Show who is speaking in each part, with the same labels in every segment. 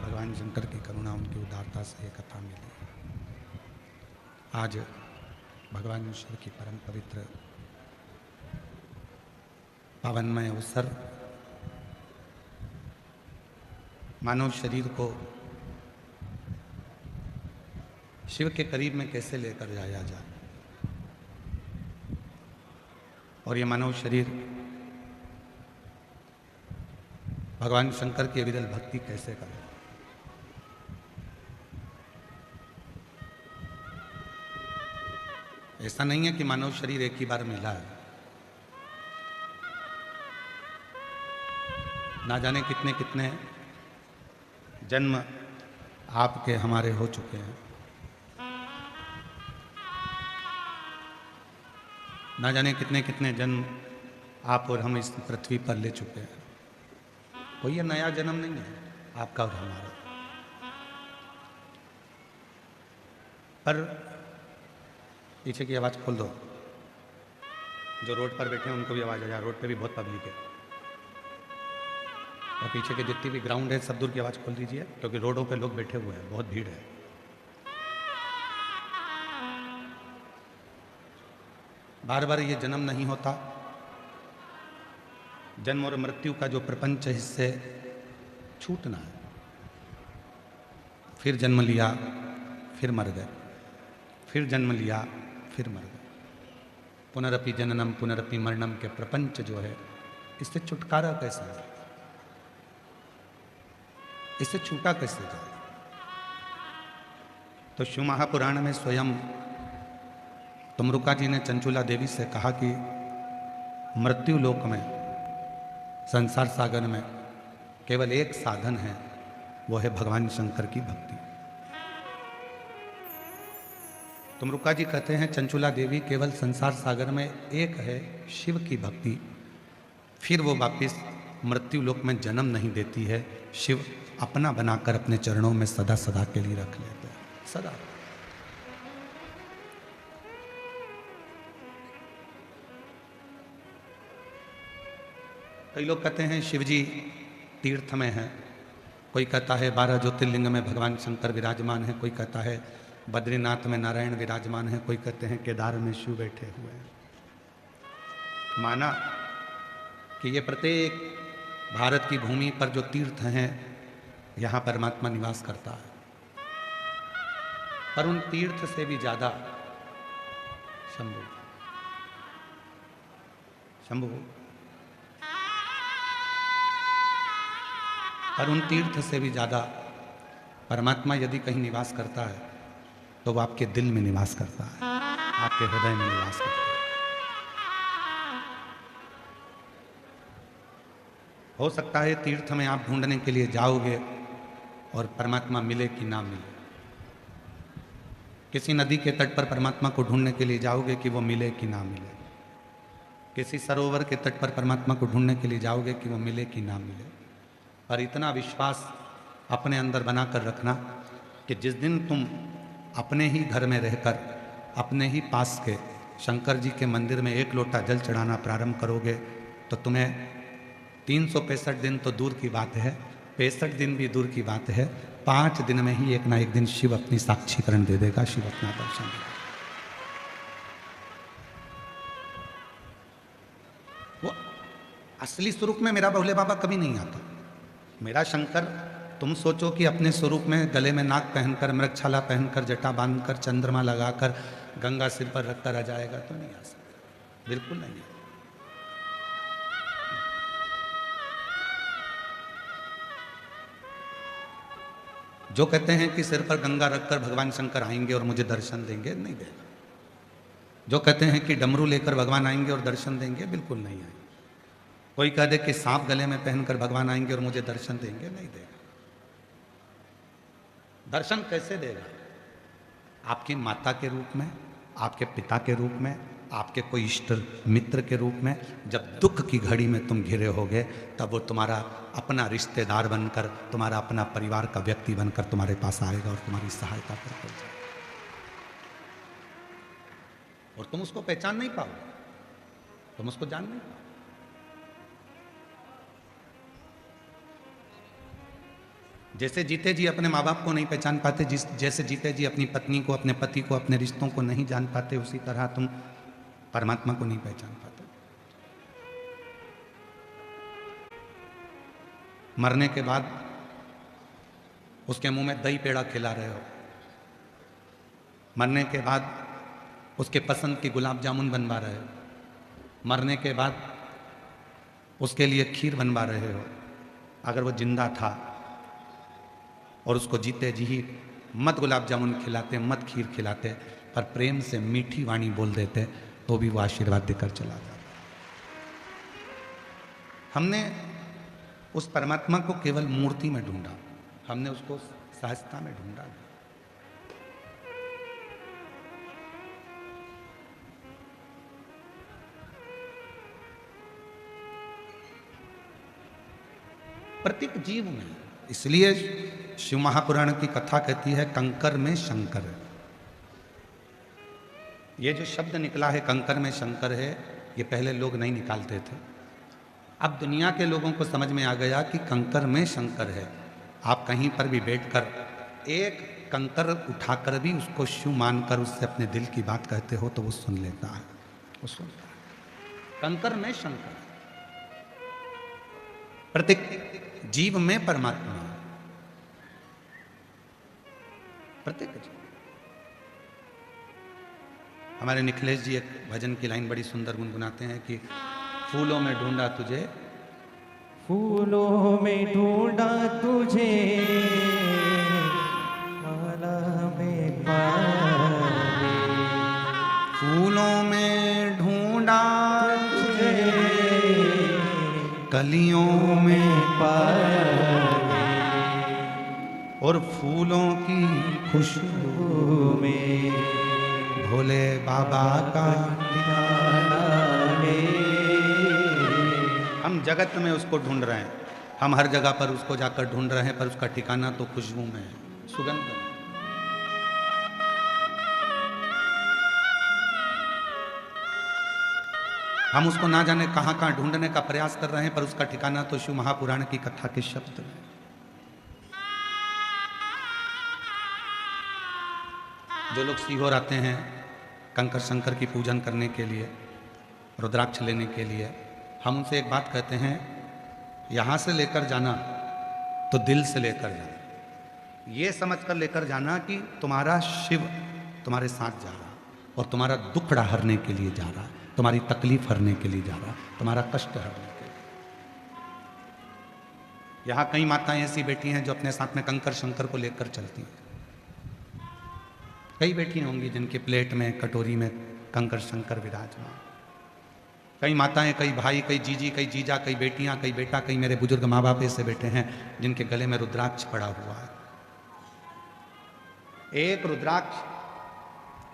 Speaker 1: भगवान शंकर की करुणा, उनकी उदारता से ये कथा मिली। आज भगवान ईश्वर की परम पवित्र पावनमय अवसर, मानव शरीर को शिव के करीब में कैसे लेकर जाया जाए और ये मानव शरीर भगवान शंकर की अविरल भक्ति कैसे करे। ऐसा नहीं है कि मानव शरीर एक ही बार मिला है। ना जाने कितने कितने जन्म आपके हमारे हो चुके हैं। ना जाने कितने कितने जन्म आप और हम इस पृथ्वी पर ले चुके हैं। कोई ये नया जन्म नहीं है आपका और हमारा। पर पीछे की आवाज़ खोल दो। जो रोड पर बैठे हैं उनको भी आवाज़ आ जाए। रोड पे भी बहुत पब्लिक है और पीछे के जितनी भी ग्राउंड है सब दूर की आवाज़ खोल दीजिए, क्योंकि रोडों पे लोग बैठे हुए हैं, बहुत भीड़ है। बार बार ये जन्म नहीं होता। जन्म और मृत्यु का जो प्रपंच है, इससे छूटना है। फिर जन्म लिया, फिर मर गए, फिर जन्म लिया, फिर मर गए। पुनरपि जननम पुनरपि मरणम के प्रपंच जो है, इससे छुटकारा कैसे है? इससे छूटा कैसे जाए? तो शिव महापुराण में स्वयं तुमरुका जी ने चंचुला देवी से कहा कि मृत्यु लोक में, संसार सागर में केवल एक साधन है, वो है भगवान शंकर की भक्ति। तुमरुका जी कहते हैं चंचुला देवी केवल संसार सागर में एक है, शिव की भक्ति। फिर वो वापिस मृत्यु लोक में जन्म नहीं देती है। शिव अपना बनाकर अपने चरणों में सदा सदा के लिए रख लेते हैं, सदा। कई लोग कहते हैं शिवजी तीर्थ में हैं। कोई कहता है 12 ज्योतिर्लिंग में भगवान शंकर विराजमान है। कोई कहता है बद्रीनाथ में नारायण विराजमान है। कोई कहते हैं केदार में शिव बैठे हुए हैं। माना कि ये प्रत्येक भारत की भूमि पर जो तीर्थ हैं, यहाँ परमात्मा निवास करता है। पर उन तीर्थ से भी ज्यादा शंभु शंभु पर उन तीर्थ से भी ज्यादा परमात्मा यदि कहीं निवास करता है तो वो आपके दिल में निवास करता है, आपके हृदय में निवास करता है। हो सकता है तीर्थ में आप ढूंढने के लिए जाओगे और परमात्मा मिले कि ना मिले। किसी नदी के तट पर परमात्मा को ढूंढने के लिए जाओगे कि वो मिले कि ना मिले। किसी सरोवर के तट पर परमात्मा को ढूंढने के लिए जाओगे कि वो मिले कि ना मिले। पर इतना विश्वास अपने अंदर बनाकर रखना कि जिस दिन तुम अपने ही घर में रहकर अपने ही पास के शंकर जी के मंदिर में एक लोटा जल चढ़ाना प्रारंभ करोगे तो तुम्हें 365 दिन तो दूर की बात है, 65 दिन भी दूर की बात है, 5 दिन में ही एक ना एक दिन शिव अपनी साक्षीकरण दे देगा, शिव अपना दर्शन देगा। वो असली स्वरूप में मेरा भोले बाबा कभी नहीं आता। मेरा शंकर, तुम सोचो कि अपने स्वरूप में गले में नाक पहनकर, मृगछाला पहनकर, जटा बांधकर, चंद्रमा लगाकर, गंगा सिर पर रखकर आ जाएगा तो नहीं आ सकता, बिल्कुल नहीं है। जो कहते हैं कि सिर पर गंगा रखकर भगवान शंकर आएंगे और मुझे दर्शन देंगे, नहीं देगा। जो कहते हैं कि डमरू लेकर भगवान आएंगे और दर्शन देंगे, बिल्कुल नहीं आएंगे। कोई कह दे कि सांप गले में पहनकर भगवान आएंगे और मुझे दर्शन देंगे, नहीं देगा। दर्शन कैसे देगा? आपकी माता के रूप में, आपके पिता के रूप में, आपके कोई इष्ट मित्र के रूप में। जब दुख की घड़ी में तुम घिरे होगे तब वो तुम्हारा अपना रिश्तेदार बनकर, तुम्हारा अपना परिवार का व्यक्ति बनकर तुम्हारे पास आएगा और तुम्हारी सहायता करके जाएगा। और तुम उसको पहचान नहीं पाओगे, तुम उसको जान नहीं पाओगे। जैसे जीते जी अपने माँ बाप को नहीं पहचान पाते, जैसे जीते जी अपनी पत्नी को, अपने पति को, अपने रिश्तों को नहीं जान पाते, उसी तरह तुम परमात्मा को नहीं पहचान पाते। मरने के बाद उसके मुंह में दही पेड़ा खिला रहे हो, मरने के बाद उसके पसंद की गुलाब जामुन बनवा रहे हो, मरने के बाद उसके लिए खीर बनवा रहे हो। अगर वो जिंदा था और उसको जीते जी ही मत गुलाब जामुन खिलाते, मत खीर खिलाते, पर प्रेम से मीठी वाणी बोल देते, तो भी वो आशीर्वाद देकर चला जाता। हमने उस परमात्मा को केवल मूर्ति में ढूंढा, हमने उसको सहजता में ढूंढा। प्रत्येक जीव में, इसलिए शिव महापुराण की कथा कहती है कंकर में शंकर है। ये जो शब्द निकला है कंकर में शंकर है, ये पहले लोग नहीं निकालते थे। अब दुनिया के लोगों को समझ में आ गया कि कंकर में शंकर है। आप कहीं पर भी बैठकर एक कंकर उठाकर भी उसको शिव मानकर उससे अपने दिल की बात कहते हो तो वो सुन लेता है, वो सुनता है। कंकर में शंकर, प्रत्येक जीव में परमात्मा है, प्रत्येक जीव। हमारे निखिलेश जी एक भजन की लाइन बड़ी सुंदर गुनगुनाते हैं कि फूलों में ढूंढा तुझे,
Speaker 2: फूलों में ढूंढा तुझे, माला में पावे,
Speaker 1: फूलों में ढूंढा तुझे, कलियों में
Speaker 2: पावे,
Speaker 1: और फूलों की खुशबू
Speaker 2: में
Speaker 1: भोले बाबा का
Speaker 2: ठिकाना है।
Speaker 1: हम जगत में उसको ढूंढ रहे हैं, हम हर जगह पर उसको जाकर ढूंढ रहे हैं, पर उसका ठिकाना तो खुशबू में है, सुगंध में। हम उसको ना जाने कहां कहां ढूंढने का प्रयास कर रहे हैं, पर उसका ठिकाना तो शिव महापुराण की कथा के शब्द में। जो लोग सीहोर आते हैं कंकर शंकर की पूजन करने के लिए, रुद्राक्ष लेने के लिए, हम उनसे एक बात कहते हैं, यहाँ से लेकर जाना तो दिल से लेकर जाना, ये समझकर लेकर जाना कि तुम्हारा शिव तुम्हारे साथ जा रहा और तुम्हारा दुखड़ा हरने के लिए जा रहा, तुम्हारी तकलीफ हरने के लिए जा रहा, तुम्हारा कष्ट हरने के लिए। यहाँ कई माताएं ऐसी बैठी हैं जो अपने साथ में कंकर शंकर को लेकर चलती हैं। कई बेटी होंगी जिनके प्लेट में, कटोरी में कंकर शंकर विराजमान। कई माताएं, कई भाई, कई जीजी, कई जीजा, कई बेटियां, कई बेटा, कई मेरे बुजुर्ग माँ बाप ऐसे बैठे हैं जिनके गले में रुद्राक्ष पड़ा हुआ है। एक रुद्राक्ष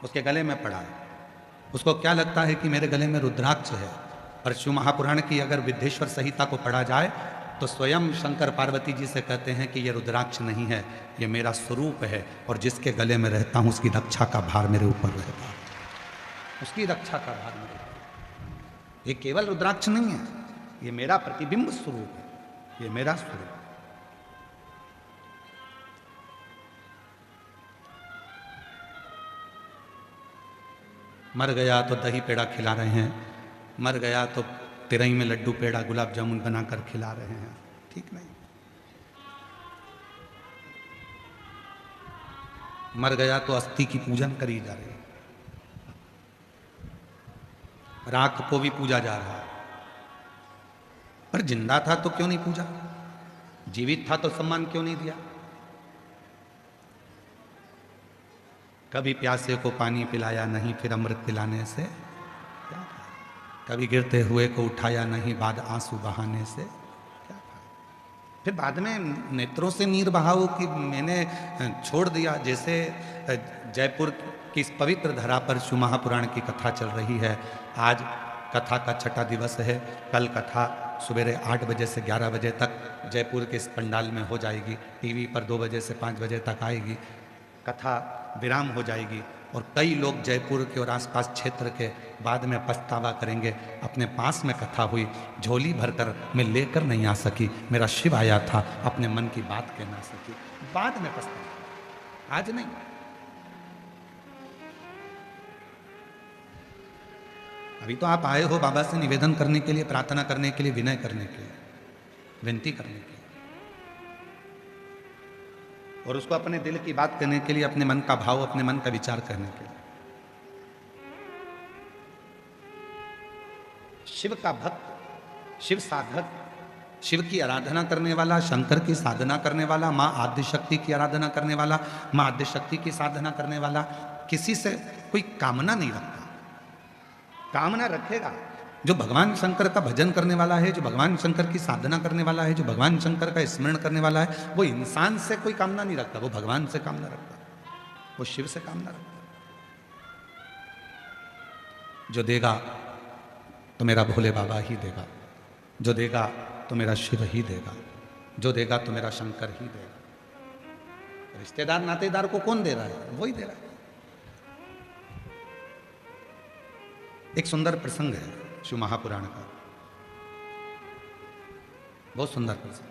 Speaker 1: उसके गले में पड़ा है, उसको क्या लगता है कि मेरे गले में रुद्राक्ष है, पर शिव महापुराण की अगर विद्येश्वर संहिता को पढ़ा जाए तो स्वयं शंकर पार्वती जी से कहते हैं कि ये रुद्राक्ष नहीं है, ये मेरा स्वरूप है, और जिसके गले में रहता हूँ उसकी रक्षा का भार मेरे ऊपर रहता है, उसकी रक्षा का भार मेरे ऊपर। ये केवल रुद्राक्ष नहीं है, ये मेरा प्रतिबिंब स्वरूप है, ये मेरा स्वरूप। मर गया तो दही पेड़ा खिला रहे हैं, मर गया तो तिरई में लड्डू पेड़ा गुलाब जामुन बनाकर खिला रहे हैं, ठीक नहीं। मर गया तो अस्थि की पूजन करी जा रही है, राख को भी पूजा जा रहा है, पर जिंदा था तो क्यों नहीं पूजा, जीवित था तो सम्मान क्यों नहीं दिया। कभी प्यासे को पानी पिलाया नहीं, फिर अमृत पिलाने से क्या फायदा। कभी गिरते हुए को उठाया नहीं, बाद आंसू बहाने से क्या फायदा। फिर बाद में नेत्रों से नीर बहाओ कि मैंने छोड़ दिया। जैसे जयपुर की इस पवित्र धरा पर शिव महापुराण की कथा चल रही है, आज कथा का छठा दिवस है, कल कथा सवेरे 8 बजे से 11 बजे तक जयपुर के इस पंडाल में हो जाएगी, टीवी पर 2 बजे से 5 बजे तक आएगी। कथा विराम हो जाएगी और कई लोग जयपुर के और आसपास क्षेत्र के बाद में पछतावा करेंगे, अपने पास में कथा हुई, झोली भरकर मैं लेकर नहीं आ सकी, मेरा शिव आया था, अपने मन की बात कह ना सकी, बाद में पछतावा, आज नहीं। अभी तो आप आए हो बाबा से निवेदन करने के लिए, प्रार्थना करने के लिए, विनय करने के लिए, विनती करने के लिए, और उसको अपने दिल की बात करने के लिए, अपने मन का भाव, अपने मन का विचार करने के लिए। शिव का भक्त, शिव साधक, शिव की आराधना करने वाला, शंकर की साधना करने वाला, माँ आद्यशक्ति की आराधना करने वाला, माँ आद्यशक्ति की साधना करने वाला किसी से कोई कामना नहीं रखता। कामना रखेगा जो भगवान शंकर का भजन करने वाला है, जो भगवान शंकर की साधना करने वाला है, जो भगवान शंकर का स्मरण करने वाला है, वो इंसान से कोई कामना नहीं रखता, वो भगवान से कामना रखता, वो शिव से कामना रखता। जो देगा तो मेरा भोले बाबा ही देगा, जो देगा तो मेरा शिव ही देगा, जो देगा तो मेरा शंकर ही देगा। रिश्तेदार नातेदार को कौन दे रहा है? वही दे रहा है। एक सुंदर प्रसंग है शिव महापुराण का, बहुत सुंदर प्रसंग।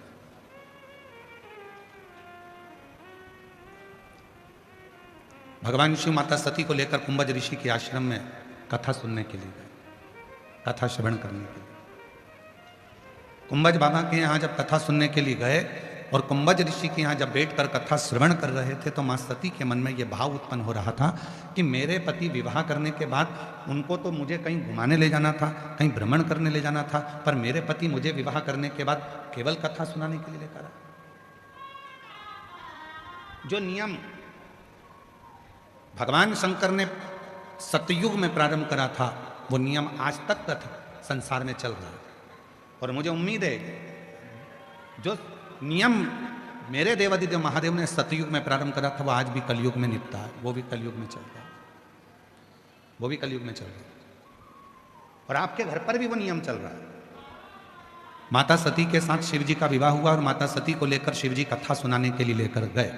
Speaker 1: भगवान शिव माता सती को लेकर कुंभज ऋषि के आश्रम में कथा सुनने के लिए गए, कथा श्रवण करने के लिए। कुंभज बाबा के यहाँ जब कथा सुनने के लिए गए और कुंभज ऋषि के यहाँ जब बैठकर कथा श्रवण कर रहे थे, तो माँ सती के मन में यह भाव उत्पन्न हो रहा था कि मेरे पति विवाह करने के बाद उनको तो मुझे कहीं घुमाने ले जाना था, कहीं भ्रमण करने ले जाना था, पर मेरे पति मुझे विवाह करने के बाद केवल कथा सुनाने के लिए लेकर आए। जो नियम भगवान शंकर ने सतयुग में प्रारंभ करा था, वो नियम आज तक संसार में चल रहा है। और मुझे उम्मीद है जो नियम मेरे देवादिदेव महादेव ने सतयुग में प्रारंभ करा था, वो आज भी कलयुग में निपटा है, वो भी कलयुग में चल रहा है, वो भी कलयुग में चल रहा है। और आपके घर पर भी वो नियम चल रहा है। माता सती के साथ शिव जी का विवाह हुआ और माता सती को लेकर शिव जी कथा सुनाने के लिए लेकर गए।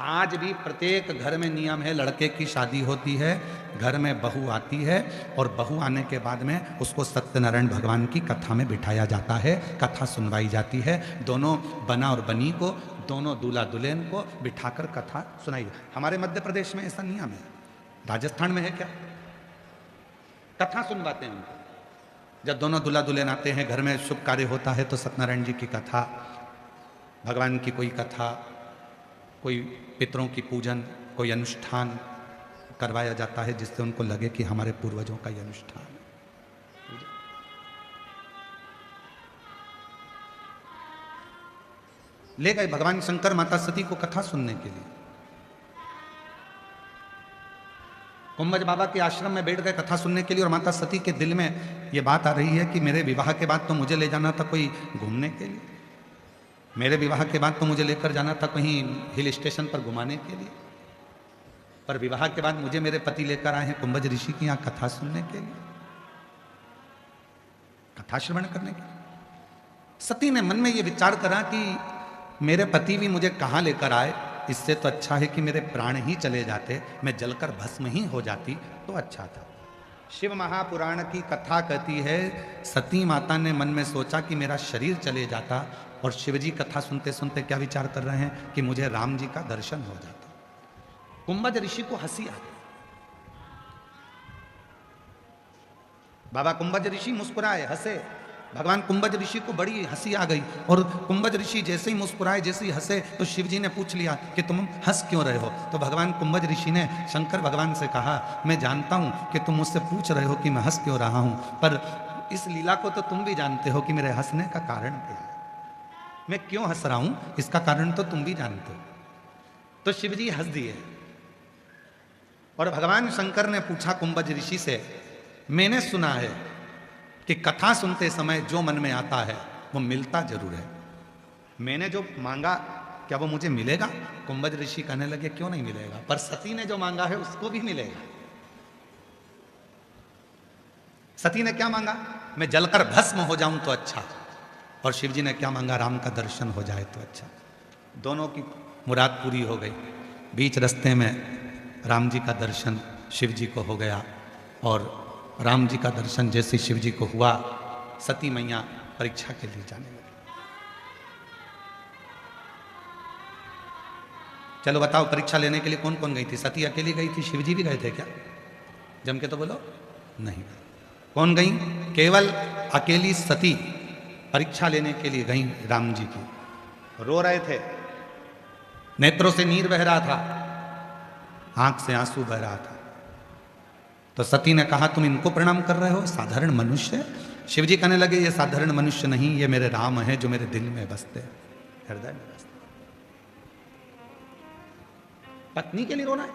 Speaker 1: आज भी प्रत्येक घर में नियम है, लड़के की शादी होती है, घर में बहू आती है और बहू आने के बाद में उसको सत्यनारायण भगवान की कथा में बिठाया जाता है, कथा सुनवाई जाती है। दोनों बना और बनी को, दोनों दूल्हा दुल्हन को बिठाकर कथा सुनाई। हमारे मध्य प्रदेश में ऐसा नियम है, राजस्थान में है क्या? कथा सुनवाते हैं उनको। जब दोनों दूल्हा दुल्हन आते हैं, घर में शुभ कार्य होता है, तो सत्यनारायण जी की कथा, भगवान की कोई कथा, कोई पितरों की पूजन, कोई अनुष्ठान करवाया जाता है, जिससे उनको लगे कि हमारे पूर्वजों का ये अनुष्ठान है। ले गए भगवान शंकर माता सती को कथा सुनने के लिए। कुंभज बाबा के आश्रम में बैठ गए कथा सुनने के लिए, और माता सती के दिल में ये बात आ रही है कि मेरे विवाह के बाद तो मुझे ले जाना था कोई घूमने के लिए, मेरे विवाह के बाद तो मुझे लेकर जाना था कहीं हिल स्टेशन पर घुमाने के लिए, पर विवाह के बाद मुझे मेरे पति लेकर आए हैं कुंभज ऋषि की यहाँ कथा सुनने के लिए, कथा श्रवण करने के लिए। सती ने मन में ये विचार करा कि मेरे पति भी मुझे कहाँ लेकर आए, इससे तो अच्छा है कि मेरे प्राण ही चले जाते, मैं जलकर भस्म ही हो जाती तो अच्छा था। शिव महापुराण की कथा कहती है, सती माता ने मन में सोचा कि मेरा शरीर चले जाता, और शिवजी कथा सुनते सुनते क्या विचार कर रहे हैं कि मुझे राम जी का दर्शन हो जाता। कुंभज ऋषि को हंसी आ गई। बाबा कुंभज ऋषि मुस्कुराए, हंसे। भगवान कुंभज ऋषि को बड़ी हंसी आ गई, और कुंभज ऋषि जैसे ही मुस्कुराए, जैसे ही हंसे, तो शिवजी ने पूछ लिया कि तुम हंस क्यों रहे हो? तो भगवान कुंभज ऋषि ने शंकर भगवान से कहा, मैं जानता हूं कि तुम मुझसे पूछ रहे हो कि मैं हंस क्यों रहा हूं, पर इस लीला को तो तुम भी जानते हो कि मेरे हंसने का कारण क्या है, मैं क्यों हंस रहा हूं, इसका कारण तो तुम भी जानते हो। तो शिवजी हंस दिए, और भगवान शंकर ने पूछा कुंभज ऋषि से, मैंने सुना है कि कथा सुनते समय जो मन में आता है वो मिलता जरूर है, मैंने जो मांगा क्या वो मुझे मिलेगा? कुंभज ऋषि कहने लगे, क्यों नहीं मिलेगा, पर सती ने जो मांगा है उसको भी मिलेगा। सती ने क्या मांगा? मैं जलकर भस्म हो जाऊं तो अच्छा, और शिवजी ने क्या मांगा? राम का दर्शन हो जाए तो अच्छा। दोनों की मुराद पूरी हो गई। बीच रास्ते में राम जी का दर्शन शिव जी को हो गया, और राम जी का दर्शन जैसे शिव जी को हुआ, सती मैया परीक्षा के लिए जाने लगी। चलो बताओ, परीक्षा लेने के लिए कौन कौन गई थी? सती अकेली गई थी? शिव जी भी गए थे क्या? जम के तो बोलो। नहीं। कौन गई? केवल अकेली सती परीक्षा लेने के लिए गई राम जी की। रो रहे थे, नेत्रों से नीर बह रहा था, आंख से आंसू बह रहा था। तो सती ने कहा, तुम इनको प्रणाम कर रहे हो? साधारण मनुष्य। शिव जी कहने लगे, ये साधारण मनुष्य नहीं, ये मेरे राम है जो मेरे दिल में बसते, हृदय में बसते। पत्नी के लिए रोना है?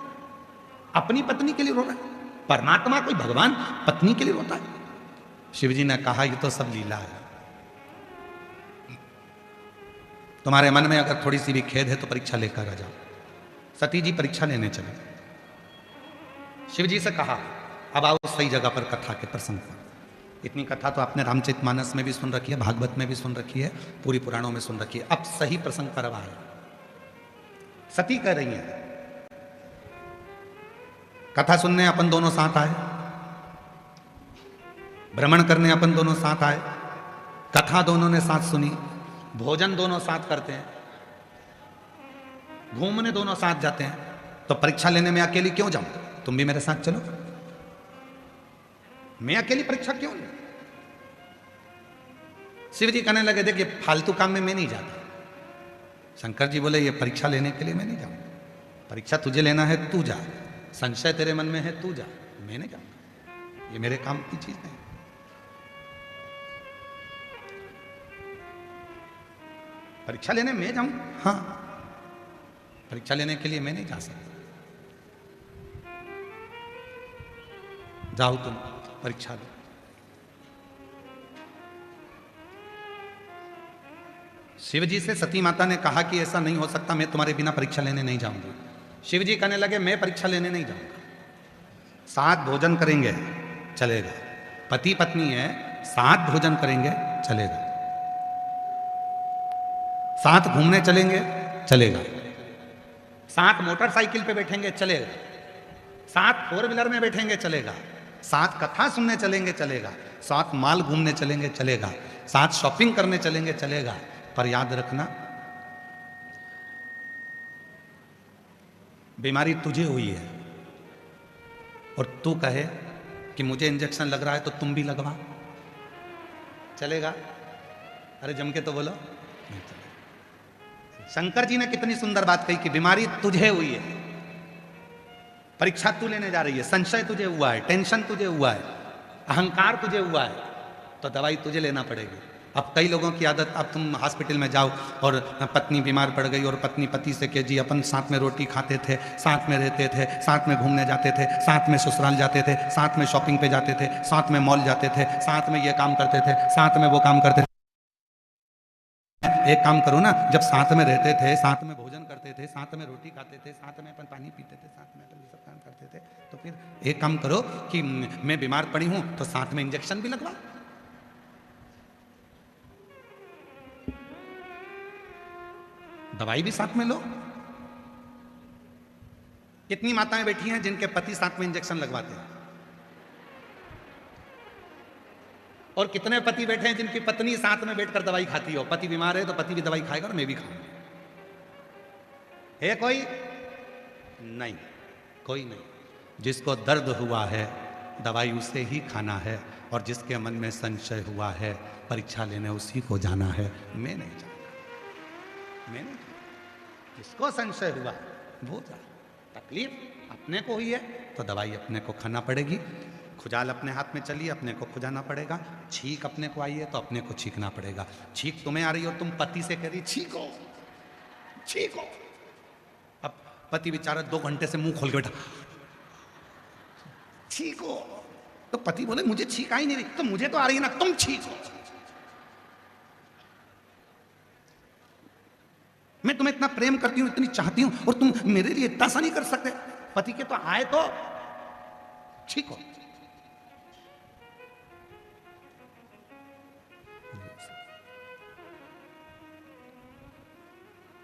Speaker 1: अपनी पत्नी के लिए रोना है? परमात्मा कोई भगवान पत्नी के लिए रोता है? शिव जी ने कहा, ये तो सब लीला है। तुम्हारे मन में अगर थोड़ी सी भी खेद है तो परीक्षा लेकर आ जाओ। सती जी परीक्षा लेने चले। शिव जी से कहा, अब आओ सही जगह पर कथा के प्रसंग पर। इतनी कथा तो आपने रामचरितमानस में भी सुन रखी है, भागवत में भी सुन रखी है, पूरी पुराणों में सुन रखी है। अब सही प्रसंग पर अब आ रहे। सती कह रही है, कथा सुनने अपन दोनों साथ आए, भ्रमण करने अपन दोनों साथ आए, कथा दोनों ने साथ सुनी, भोजन दोनों साथ करते हैं, घूमने दोनों साथ जाते हैं, तो परीक्षा लेने में अकेली क्यों जाऊं? तुम भी मेरे साथ चलो। मैं अकेली परीक्षा क्यों लूं? शिव जी कहने लगे, देखिए फालतू काम में मैं नहीं जाता। शंकर जी बोले, ये परीक्षा लेने के लिए मैं नहीं जाऊंगा। परीक्षा तुझे लेना है, तू जा। संशय तेरे मन में है, तू जा, मैं नहीं जाऊंगा, ये मेरे काम की चीज नहीं। परीक्षा लेने मैं जाऊं? हाँ, परीक्षा लेने के लिए मैं नहीं जा सकता। जाओ तुम परीक्षा लो। शिव जी से सती माता ने कहा कि ऐसा नहीं हो सकता, मैं तुम्हारे बिना परीक्षा लेने नहीं जाऊंगी। शिव जी कहने लगे, मैं परीक्षा लेने नहीं जाऊंगा। साथ भोजन करेंगे चलेगा, पति पत्नी है, साथ भोजन करेंगे चलेगा, साथ घूमने चलेंगे चलेगा, साथ मोटरसाइकिल पे बैठेंगे चलेगा, साथ फोर व्हीलर में बैठेंगे चलेगा, साथ कथा सुनने चलेंगे चलेगा, साथ माल घूमने चलेंगे चलेगा, साथ शॉपिंग करने चलेंगे चलेगा। पर याद रखना, बीमारी तुझे हुई है और तू कहे कि मुझे इंजेक्शन लग रहा है तो तुम भी लगवा, चलेगा? अरे जम के तो बोलो, नहीं चलेगा। शंकर जी ने कितनी सुंदर बात कही कि बीमारी तुझे हुई है, परीक्षा तू लेने जा रही है, संशय तुझे हुआ है, टेंशन तुझे हुआ है, अहंकार तुझे हुआ है, तो दवाई तुझे लेना पड़ेगी। अब कई लोगों की आदत, अब तुम हॉस्पिटल में जाओ और पत्नी बीमार पड़ गई और पत्नी पति से कहे, जी अपन साथ में रोटी खाते थे, साथ में रहते थे, साथ में घूमने जाते थे, साथ में ससुराल जाते थे, साथ में शॉपिंग पे जाते थे, साथ में मॉल जाते थे, साथ में ये काम करते थे, साथ में वो काम करते थे। एक काम करो ना, जब साथ में रहते थे, साथ में भोजन करते थे, साथ में रोटी खाते थे, साथ में अपन पानी पीते थे, साथ में अपन ये सब काम करते थे, तो फिर एक काम करो कि मैं बीमार पड़ी हूं तो साथ में इंजेक्शन भी लगवा, दवाई भी साथ में लो। कितनी माताएं बैठी हैं जिनके पति साथ में इंजेक्शन लगवाते हैं, और कितने पति बैठे हैं जिनकी पत्नी साथ में बैठकर दवाई खाती हो। पति बीमार है तो पति भी दवाई खाएगा और मैं भी खाऊंगा। है कोई? नहीं, कोई नहीं। जिसको दर्द हुआ है दवाई उसे ही खाना है, और जिसके मन में संशय हुआ है परीक्षा लेने उसी को जाना है। मैं नहीं जाऊंगा, मैं नहीं। जिसको संशय हुआ वो जा। तकलीफ अपने को हुई है तो दवाई अपने को खाना पड़ेगी। खुजाल अपने हाथ में चली, अपने को खुजाना पड़ेगा। छींक अपने को आई है तो अपने को छींकना पड़ेगा। छींक तुम्हें आ रही है और तुम पति से कह रही छींको छींको। अब पति बेचारा 2 घंटे से मुंह खोल के बैठा, छींको। तो पति बोले मुझे छींक आ ही नहीं रही, तो मुझे तो आ रही है ना, तुम छींको। मैं तुम्हें इतना प्रेम करती हूं, इतनी चाहती हूं, और तुम मेरे लिए इतना सा नहीं कर सकते। पति के तो आए तो छींको।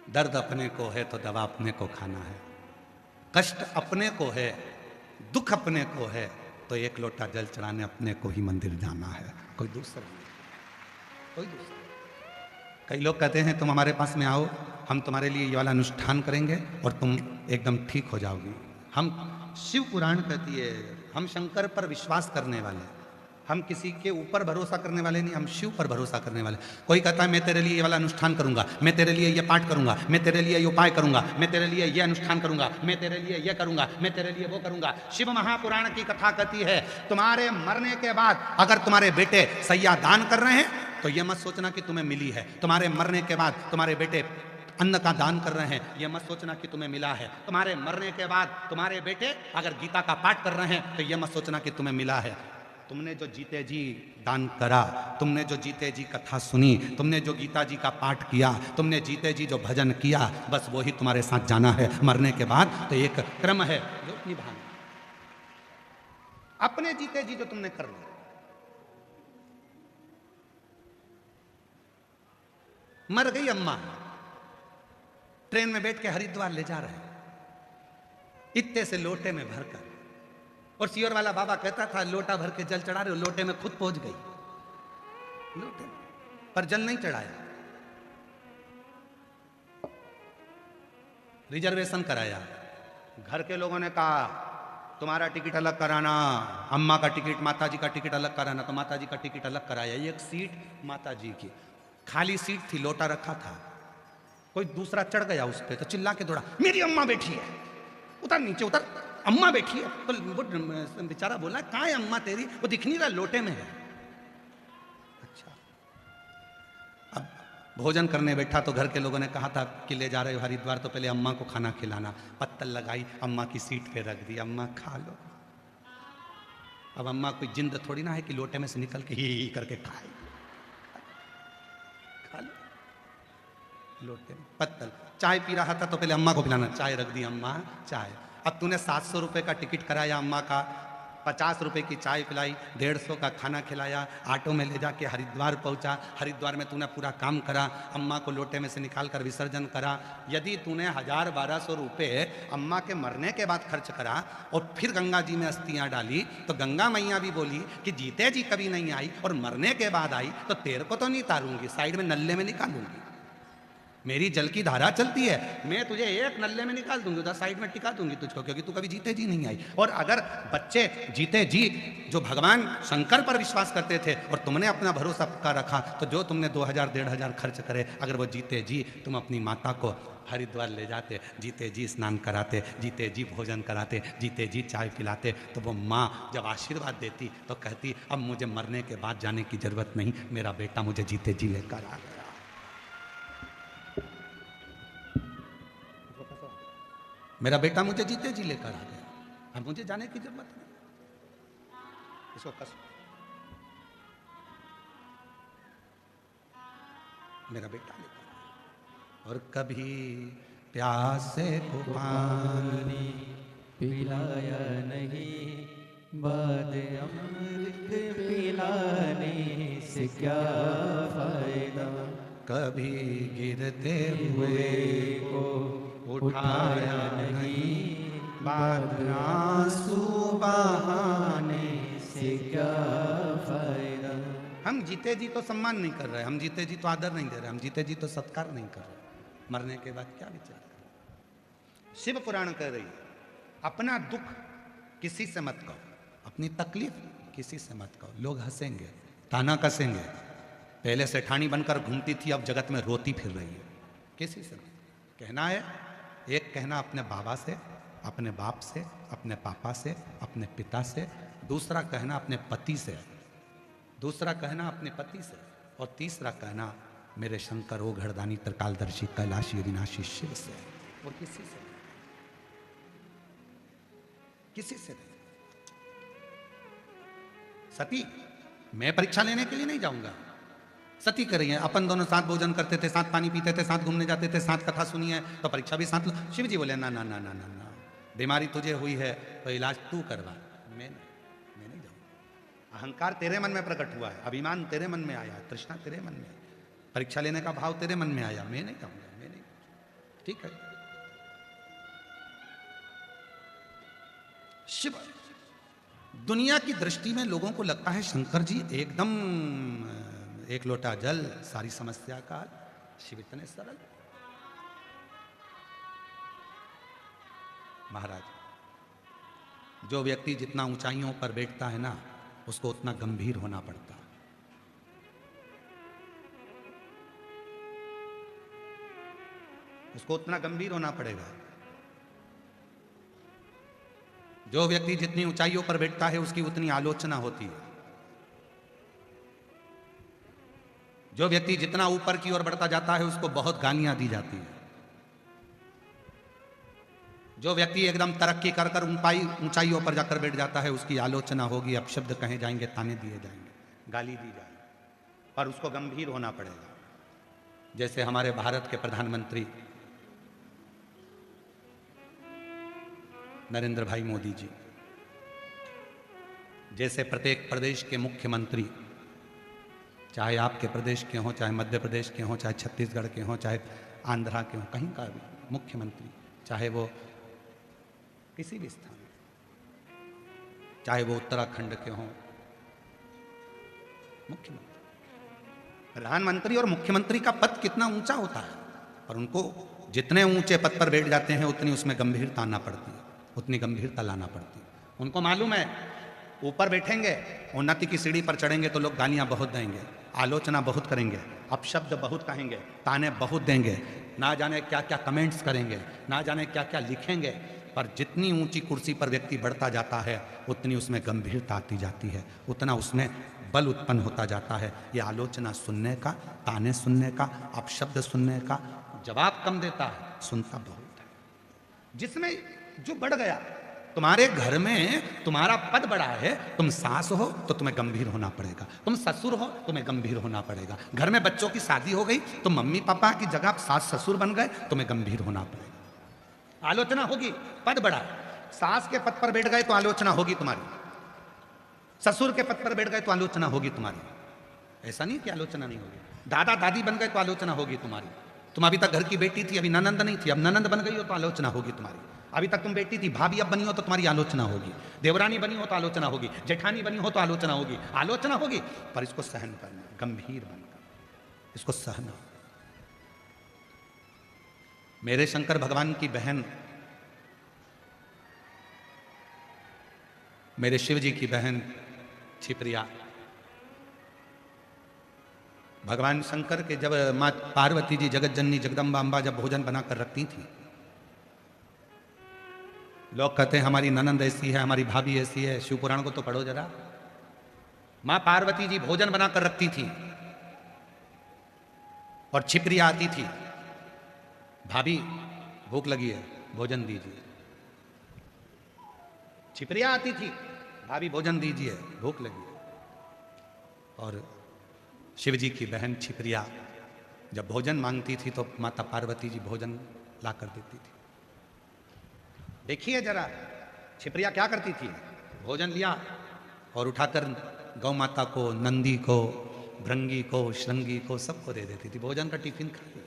Speaker 1: दर्द अपने को है तो दवा अपने को खाना है। कष्ट अपने को है, दुख अपने को है, तो एक लोटा जल चढ़ाने अपने को ही मंदिर जाना है, कोई दूसरा नहीं, कोई दूसरा। कई लोग कहते हैं तुम हमारे पास में आओ, हम तुम्हारे लिए ये वाला अनुष्ठान करेंगे और तुम एकदम ठीक हो जाओगी। हम शिव पुराण कहती है, हम शंकर पर विश्वास करने वाले, हम किसी के ऊपर भरोसा करने वाले नहीं, हम शिव पर भरोसा करने वाले। कोई कहता है मैं तेरे लिए ये वाला अनुष्ठान करूंगा, मैं तेरे लिए ये पाठ करूंगा, मैं तेरे लिए ये उपाय करूंगा, मैं तेरे लिए ये अनुष्ठान करूंगा, मैं तेरे लिए ये करूंगा, मैं तेरे लिए वो करूंगा। शिव महापुराण की कथा कहती है तुम्हारे मरने के बाद अगर तुम्हारे बेटे सैया दान कर रहे हैं तो ये मत सोचना कि तुम्हें मिली है। तुम्हारे मरने के बाद तुम्हारे बेटे अन्न का दान कर रहे हैं, ये मत सोचना कि तुम्हें मिला है। तुम्हारे मरने के बाद तुम्हारे बेटे अगर गीता का पाठ कर रहे हैं तो ये मत सोचना कि तुम्हें मिला है। तुमने जो जीते जी दान करा, तुमने जो जीते जी कथा सुनी, तुमने जो गीता जी का पाठ किया, तुमने जीते जी जो भजन किया, बस वो ही तुम्हारे साथ जाना है मरने के बाद। तो एक क्रम है जो निभाना, अपने जीते जी जो तुमने कर लिया। मर गई अम्मा, ट्रेन में बैठ के हरिद्वार ले जा रहे हैं, इत्ते से लोटे में भरकर, और सियोर वाला बाबा कहता था लोटा भर के जल चढ़ा रहे हो, लोटे में खुद पहुंच गई, लोटे में, पर जल नहीं चढ़ाया। रिजर्वेशन कराया, घर के लोगों ने कहा तुम्हारा टिकट अलग कराना, अम्मा का टिकट, माता जी का टिकट अलग कराना, तो माता जी का टिकट अलग कराया। एक सीट माता जी की खाली सीट थी, लोटा रखा था, कोई दूसरा चढ़ गया उस पर तो चिल्ला के दौड़ा, मेरी अम्मा बैठी है, उतर नीचे उतर, अम्मा बैठी है। तो वो बेचारा बोला कहाँ है अम्मा तेरी, वो दिख नहीं रहा, लोटे में है। अच्छा, अब भोजन करने बैठा तो घर के लोगों ने कहा था कि ले जा रहे हो हरिद्वार तो पहले अम्मा को खाना खिलाना, पत्तल लगाई, अम्मा की सीट पे रख दी, अम्मा खा लो। अब अम्मा कोई जिंद थोड़ी ना है कि लोटे में से निकल के ही करके खाए, खा लो लोटे में। पत्तल, चाय पी रहा था तो पहले अम्मा को पिलाना, चाय रख दी, अम्मा चाय। अब तूने 700 रुपये का टिकट कराया अम्मा का, 50 रुपये की चाय पिलाई, 150 का खाना खिलाया, ऑटो में ले जाके हरिद्वार पहुंचा, हरिद्वार में तूने पूरा काम करा, अम्मा को लोटे में से निकाल कर विसर्जन करा। यदि तूने 1000-1200 रुपये अम्मा के मरने के बाद खर्च करा और फिर गंगा जी में अस्थियां डाली, तो गंगा मैया भी बोली कि जीते जी कभी नहीं आई और मरने के बाद आई तो तेरे को तो नहीं तारूंगी, साइड में नल्ले में निकालूंगी। मेरी जल की धारा चलती है, मैं तुझे एक नल्ले में निकाल दूंगी, उधर साइड में टिका दूंगी तुझको, क्योंकि तू कभी जीते जी नहीं आई। और अगर बच्चे जीते जी जो भगवान शंकर पर विश्वास करते थे और तुमने अपना भरोसा पक्का रखा, तो जो तुमने 2000-1500 खर्च करे, अगर वो जीते जी तुम अपनी माता को हरिद्वार ले जाते, जीते जी स्नान कराते, जीते जी भोजन कराते, जीते जी चाय पिलाते, तो वो माँ जब आशीर्वाद देती तो कहती अब मुझे मरने के बाद जाने की जरूरत नहीं, मेरा बेटा मुझे जीते जी लेकर आ गया। मेरा बेटा मुझे जीते जी लेकर आ गया, अब मुझे जाने की जरूरत नहीं। इसको कस, मेरा बेटा लेकर आया। और कभी प्यासे को पानी
Speaker 2: पिलाया नहीं, बाद अमृत पिलाने से क्या फायदा,
Speaker 1: कभी गिरते हुए को उठाया नहीं, बाद आंसू बहाने
Speaker 2: से क्या फायदा।
Speaker 1: हम जीते जी तो सम्मान नहीं कर रहे, हम जीते जी तो आदर नहीं दे रहे, हम जीते जी तो सत्कार नहीं कर रहे, मरने के बाद क्या विचार कर। शिव पुराण कह रही है अपना दुख किसी से मत कहो, अपनी तकलीफ किसी से मत कहो, लोग हंसेंगे, ताना कसेंगे। पहले सेठानी बनकर घूमती थी, अब जगत में रोती फिर रही है, किसी से कहना है। एक कहना अपने बाबा से, अपने बाप से, अपने पापा से, अपने पिता से, दूसरा कहना अपने पति से, दूसरा कहना अपने पति से, और तीसरा कहना मेरे शंकर ओ घरदानी त्रिकालदर्शी कैलाशी विनाशी शिव से। और किसी से, किसी से नहीं। सती, मैं परीक्षा लेने के लिए नहीं जाऊंगा, सती कर रही है, अपन दोनों साथ भोजन करते थे, साथ पानी पीते थे, साथ घूमने जाते थे, साथ कथा सुनी है तो परीक्षा भी साथ लो। शिव जी बोले ना ना ना ना ना ना, बीमारी तुझे हुई है तो इलाज तू करवा, मैं नहीं जाऊंगा। अहंकार तेरे मन में प्रकट हुआ है, अभिमान तेरे मन में आया, तृष्णा तेरे मन में, परीक्षा लेने का भाव तेरे मन में आया, मैं नहीं जाऊंगा, मैं नहीं। ठीक है, शिव। दुनिया की दृष्टि में लोगों को लगता है शंकर जी एकदम एक लोटा जल सारी समस्या का हल। शिव इतने सरल। महाराज, जो व्यक्ति जितना ऊंचाइयों पर बैठता है ना, उसको उतना गंभीर होना पड़ता है। उसको उतना गंभीर होना पड़ेगा। जो व्यक्ति जितनी ऊंचाइयों पर बैठता है उसकी उतनी आलोचना होती है। जो व्यक्ति जितना ऊपर की ओर बढ़ता जाता है उसको बहुत गालियां दी जाती है। जो व्यक्ति एकदम तरक्की कर कर ऊंचाइयों पर जाकर बैठ जाता है उसकी आलोचना होगी, अपशब्द कहे जाएंगे, ताने दिए जाएंगे, गाली दी जाएगी, पर उसको गंभीर होना पड़ेगा। जैसे हमारे भारत के प्रधानमंत्री नरेंद्र भाई मोदी जी, जैसे प्रत्येक प्रदेश के मुख्यमंत्री, चाहे आपके प्रदेश के हों, चाहे मध्य प्रदेश के हों, चाहे छत्तीसगढ़ के हों, चाहे आंध्रा के हों, कहीं का भी मुख्यमंत्री, चाहे वो किसी भी स्थान, चाहे वो उत्तराखंड के हों, मुख्यमंत्री, प्रधानमंत्री और मुख्यमंत्री का पद कितना ऊंचा होता है, और उनको जितने ऊंचे पद पर बैठ जाते हैं उतनी उसमें गंभीरता आना पड़ती है, उतनी गंभीरता लाना पड़ती है। उनको मालूम है ऊपर बैठेंगे, उन्नति की सीढ़ी पर चढ़ेंगे तो लोग गालियां बहुत देंगे, आलोचना बहुत करेंगे, अपशब्द बहुत कहेंगे, ताने बहुत देंगे, ना जाने क्या क्या कमेंट्स करेंगे, ना जाने क्या क्या लिखेंगे, पर जितनी ऊंची कुर्सी पर व्यक्ति बढ़ता जाता है उतनी उसमें गंभीरता आती जाती है, उतना उसमें बल उत्पन्न होता जाता है। ये आलोचना सुनने का, ताने सुनने का, अपशब्द सुनने का जवाब कम देता है, सुनता बहुत है। जिसमें जो बढ़ गया, तुम्हारे घर में तुम्हारा पद बढ़ा है, तुम सास हो तो तुम्हें गंभीर होना पड़ेगा, तुम ससुर हो तुम्हें गंभीर होना पड़ेगा, घर में बच्चों की शादी हो गई तो मम्मी पापा की जगह सास ससुर बन गए, तुम्हें गंभीर होना पड़ेगा। आलोचना होगी, पद बढ़ा, सास के पद पर बैठ गए तो आलोचना होगी तुम्हारी, ससुर के पद पर बैठ गए तो आलोचना होगी तुम्हारी। ऐसा नहीं कि आलोचना नहीं होगी, दादा दादी बन गए तो आलोचना होगी तुम्हारी। तुम अभी तक घर की बेटी थी, अभी ननंद नहीं थी, अब ननंद बन गई हो तो आलोचना होगी तुम्हारी। अभी तक तुम बेटी थी, भाभी अब बनी हो तो तुम्हारी आलोचना होगी, देवरानी बनी हो तो आलोचना होगी, जेठानी बनी हो तो आलोचना होगी, आलोचना होगी, पर इसको सहन करना, गंभीर बनकर इसको सहना। मेरे शंकर भगवान की बहन, मेरे शिव जी की बहन छिप्रिया, भगवान शंकर के जब माँ पार्वती जी जगत जननी जगदम्बा अम्बा जब भोजन बनाकर रखती थी, लोग कहते हैं हमारी ननंद ऐसी है, हमारी भाभी ऐसी है, शिव पुराण को तो पढ़ो जरा। मां पार्वती जी भोजन बनाकर रखती थी और छिप्रिया आती थी, भाभी भूख लगी है भोजन दीजिए। छिप्रिया आती थी, भाभी भोजन दीजिए भूख लगी है। और शिव जी की बहन छिप्रिया जब भोजन मांगती थी तो माता पार्वती जी भोजन ला कर देती थी। देखिए जरा छिप्रिया क्या करती थी, भोजन लिया और उठाकर गौ माता को, नंदी को, भृंगी को, श्रृंगी को सबको दे देती थी, भोजन का टिफिन खा लिया।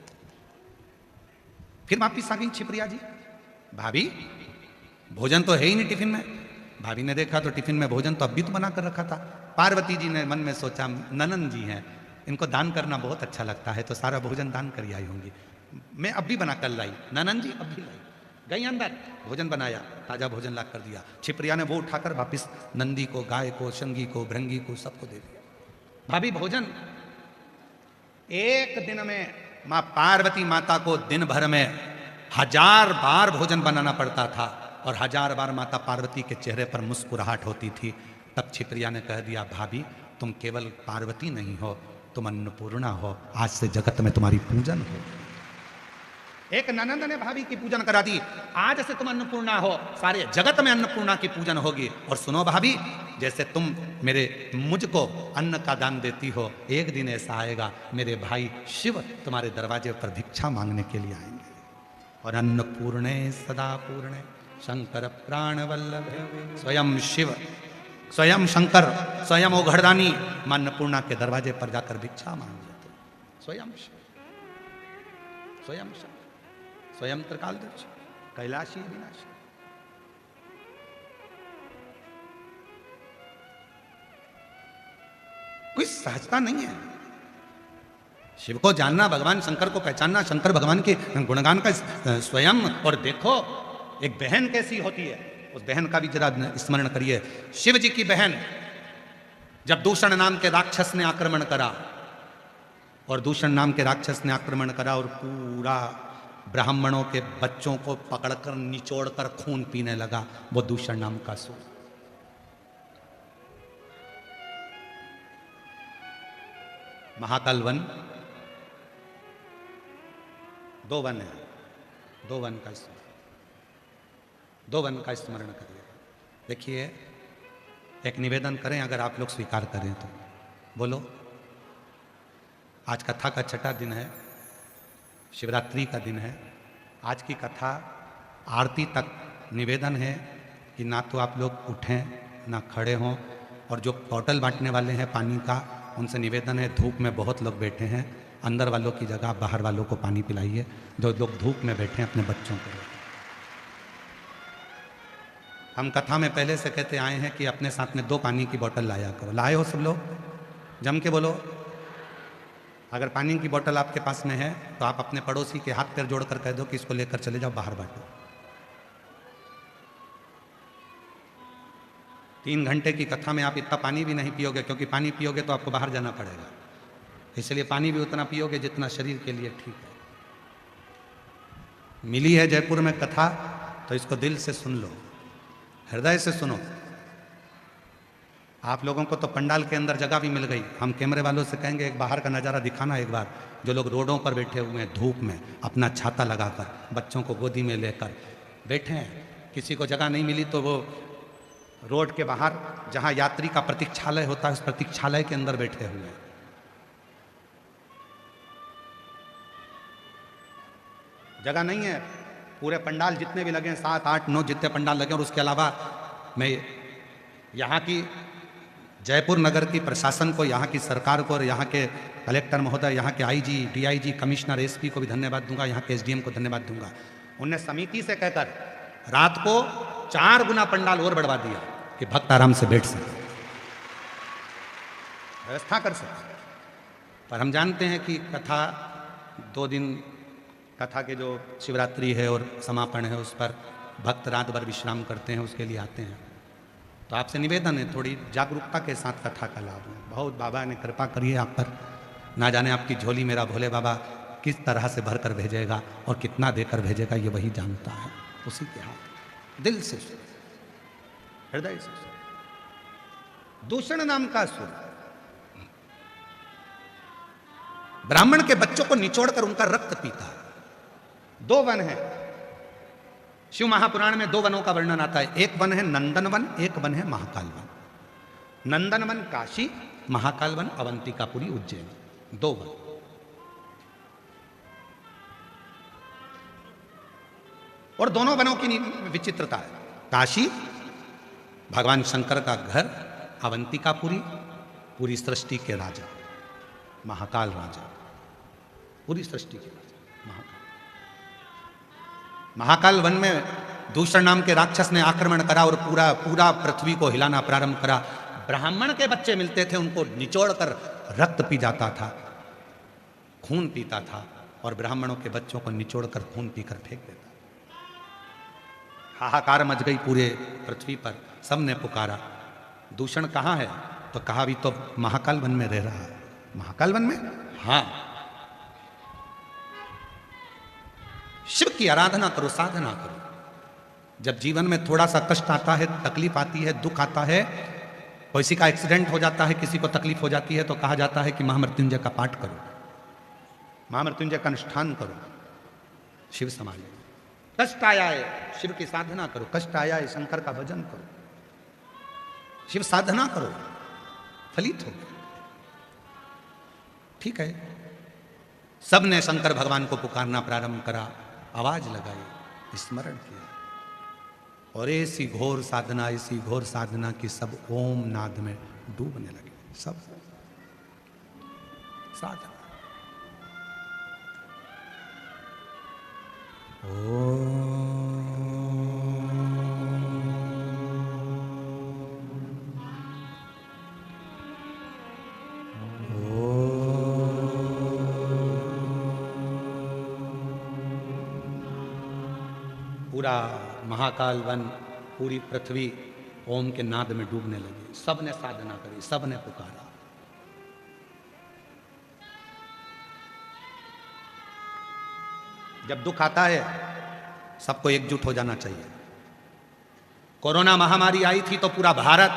Speaker 1: फिर वापिस आ गई छिप्रिया जी, भाभी भोजन तो है ही नहीं टिफिन में। भाभी ने देखा तो टिफिन में भोजन तो अब भी तो बना कर रखा था। पार्वती जी ने मन में सोचा ननंद जी हैं, इनको दान करना बहुत अच्छा लगता है, तो सारा भोजन दान कर आई होंगी, मैं अब भी बना कर लाई, ननंद जी अब भी लाई। गई अंदर, भोजन बनाया, ताजा भोजन ला कर दिया। छिप्रिया ने वो उठाकर वापिस नंदी को, गाय को, शंगी को, भृंगी को सबको दे दिया। भाभी भोजन, एक दिन में मां पार्वती माता को दिन भर में 1000 बार भोजन बनाना पड़ता था और 1000 बार माता पार्वती के चेहरे पर मुस्कुराहट होती थी। तब छिप्रिया ने कह दिया, भाभी तुम केवल पार्वती नहीं हो, तुम अन्नपूर्णा हो, आज से जगत में तुम्हारी पूजन हो। एक ननंद ने भाभी की पूजन करा दी, आज से तुम अन्नपूर्णा हो, सारे जगत में अन्नपूर्णा की पूजन होगी। और सुनो भाभी, जैसे तुम मेरे मुझको अन्न का दान देती हो, एक दिन ऐसा आएगा मेरे भाई शिव तुम्हारे दरवाजे पर भिक्षा मांगने के लिए आएंगे। और अन्नपूर्णे सदा पूर्णे शंकर प्राण वल्लभे, स्वयं शिव, स्वयं शंकर, स्वयं ओघड़दानी मां अन्नपूर्णा के दरवाजे पर जाकर भिक्षा मांग लेते। स्वयं शिव, स्वयं शंकर, स्वयं त्रिकालदर्शी, कैलाशी विनाशी। कोई सहजता नहीं है। शिव को जानना, भगवान शंकर को पहचानना, शंकर भगवान के गुणगान का स्वयं। और देखो एक बहन कैसी होती है, उस बहन का भी जरा स्मरण करिए। शिव जी की बहन, जब दूषण नाम के राक्षस ने आक्रमण करा, और दूषण नाम के राक्षस ने आक्रमण करा और पूरा ब्राह्मणों के बच्चों को पकड़कर निचोड़कर खून पीने लगा, वो दूषण नाम का असुर। महाकाल वन, 2 वन है, 2 वन का स्मरण, 2 वन का स्मरण करिए। देखिए एक निवेदन करें, अगर आप लोग स्वीकार करें तो बोलो। आज कथा का 6ठा दिन है, शिवरात्रि का दिन है। आज की कथा आरती तक निवेदन है कि ना तो आप लोग उठें ना खड़े हों, और जो बॉटल बांटने वाले हैं पानी का, उनसे निवेदन है, धूप में बहुत लोग बैठे हैं, अंदर वालों की जगह बाहर वालों को पानी पिलाइए। जो लोग धूप में बैठे हैं अपने बच्चों को। हम कथा में पहले से कहते आए हैं कि अपने साथ में 2 पानी की बोतल लाया करो। लाए हो सब लोग? जम के बोलो। अगर पानी की बोतल आपके पास में है तो आप अपने पड़ोसी के हाथ पैर जोड़कर कह दो कि इसको लेकर चले जाओ, बाहर बांटो। 3 घंटे की कथा में आप इतना पानी भी नहीं पियोगे, क्योंकि पानी पियोगे तो आपको बाहर जाना पड़ेगा। इसलिए पानी भी उतना पियोगे जितना शरीर के लिए ठीक है। मिली है जयपुर में कथा, तो इसको दिल से सुन लो, हृदय से सुनो। आप लोगों को तो पंडाल के अंदर जगह भी मिल गई। हम कैमरे वालों से कहेंगे एक बाहर का नज़ारा दिखाना एक बार। जो लोग रोडों पर बैठे हुए हैं धूप में, अपना छाता लगाकर, बच्चों को गोदी में लेकर बैठे हैं, किसी को जगह नहीं मिली तो वो रोड के बाहर जहां यात्री का प्रतीक्षालय होता है, उस प्रतीक्षालय के अंदर बैठे हुए हैं। जगह नहीं है। पूरे पंडाल जितने भी लगे, 7, 8, 9 जितने पंडाल लगे, और उसके अलावा मैं यहाँ की जयपुर नगर की प्रशासन को, यहाँ की सरकार को, और यहाँ के कलेक्टर महोदय, यहाँ के आईजी, डीआईजी, कमिश्नर, एसपी को भी धन्यवाद दूंगा, यहाँ के एसडीएम को धन्यवाद दूंगा। उनने समिति से कहकर रात को 4 गुना पंडाल और बढ़वा दिया कि भक्त आराम से बैठ सके, व्यवस्था कर सके। पर हम जानते हैं कि कथा 2 दिन, कथा के जो शिवरात्रि है और समापन है, उस पर भक्त रात भर विश्राम करते हैं, उसके लिए आते हैं। तो आपसे निवेदन है थोड़ी जागरूकता के साथ कथा का लाभ लें। बहुत बाबा ने कृपा करी है आप पर, ना जाने आपकी झोली मेरा भोले बाबा किस तरह से भर कर भेजेगा और कितना देकर भेजेगा, ये वही जानता है। उसी के हाथ, दिल से, हृदय से। दूषण नाम का असुर ब्राह्मण के बच्चों को निचोड़कर उनका रक्त पीता। 2 वन है शिव महापुराण में। 2 वनों का वर्णन आता है। एक वन है नंदन वन, एक वन है महाकाल वन। नंदन वन काशी, महाकाल वन अवंतिकापुरी उज्जैन, 2 वन। और दोनों वनों की विचित्रता है। काशी भगवान शंकर का घर, अवंतिकापुरी पूरी सृष्टि के राजा, महाकाल राजा, पूरी सृष्टि के राजा महाकाल। महाकाल वन में दूषण नाम के राक्षस ने आक्रमण करा और पूरा पृथ्वी को हिलाना प्रारंभ करा। ब्राह्मण के बच्चे मिलते थे, उनको निचोड़कर रक्त पी जाता था, खून पीता था, और ब्राह्मणों के बच्चों को निचोड़कर खून पीकर फेंक देता। हाहाकार मच गई पूरे पृथ्वी पर। सबने पुकारा दूषण कहाँ है? तो कहा अभी तो महाकाल वन में रह रहा है। महाकाल वन में? हाँ। शिव की आराधना करो, साधना करो। जब जीवन में थोड़ा सा कष्ट आता है, तकलीफ आती है, दुख आता है, किसी का एक्सीडेंट हो जाता है, किसी को तकलीफ हो जाती है, तो कहा जाता है कि महामृत्युंजय का पाठ करो, महामृत्युंजय का अनुष्ठान करो, शिव समाधि। कष्ट आया है, शिव की साधना करो। कष्ट आया है, शंकर का भजन करो, शिव साधना करो, फलित हो। ठीक है। सबने शंकर भगवान को पुकारना प्रारंभ करा, आवाज लगाई, स्मरण किया, और ऐसी घोर साधना की सब ओम नाद में डूबने लगे। सब साधना। पूरा महाकाल वन, पूरी पृथ्वी ओम के नाद में डूबने लगी। सबने साधना करी, सबने पुकारा। जब दुख आता है सबको एकजुट हो जाना चाहिए। कोरोना महामारी आई थी तो पूरा भारत,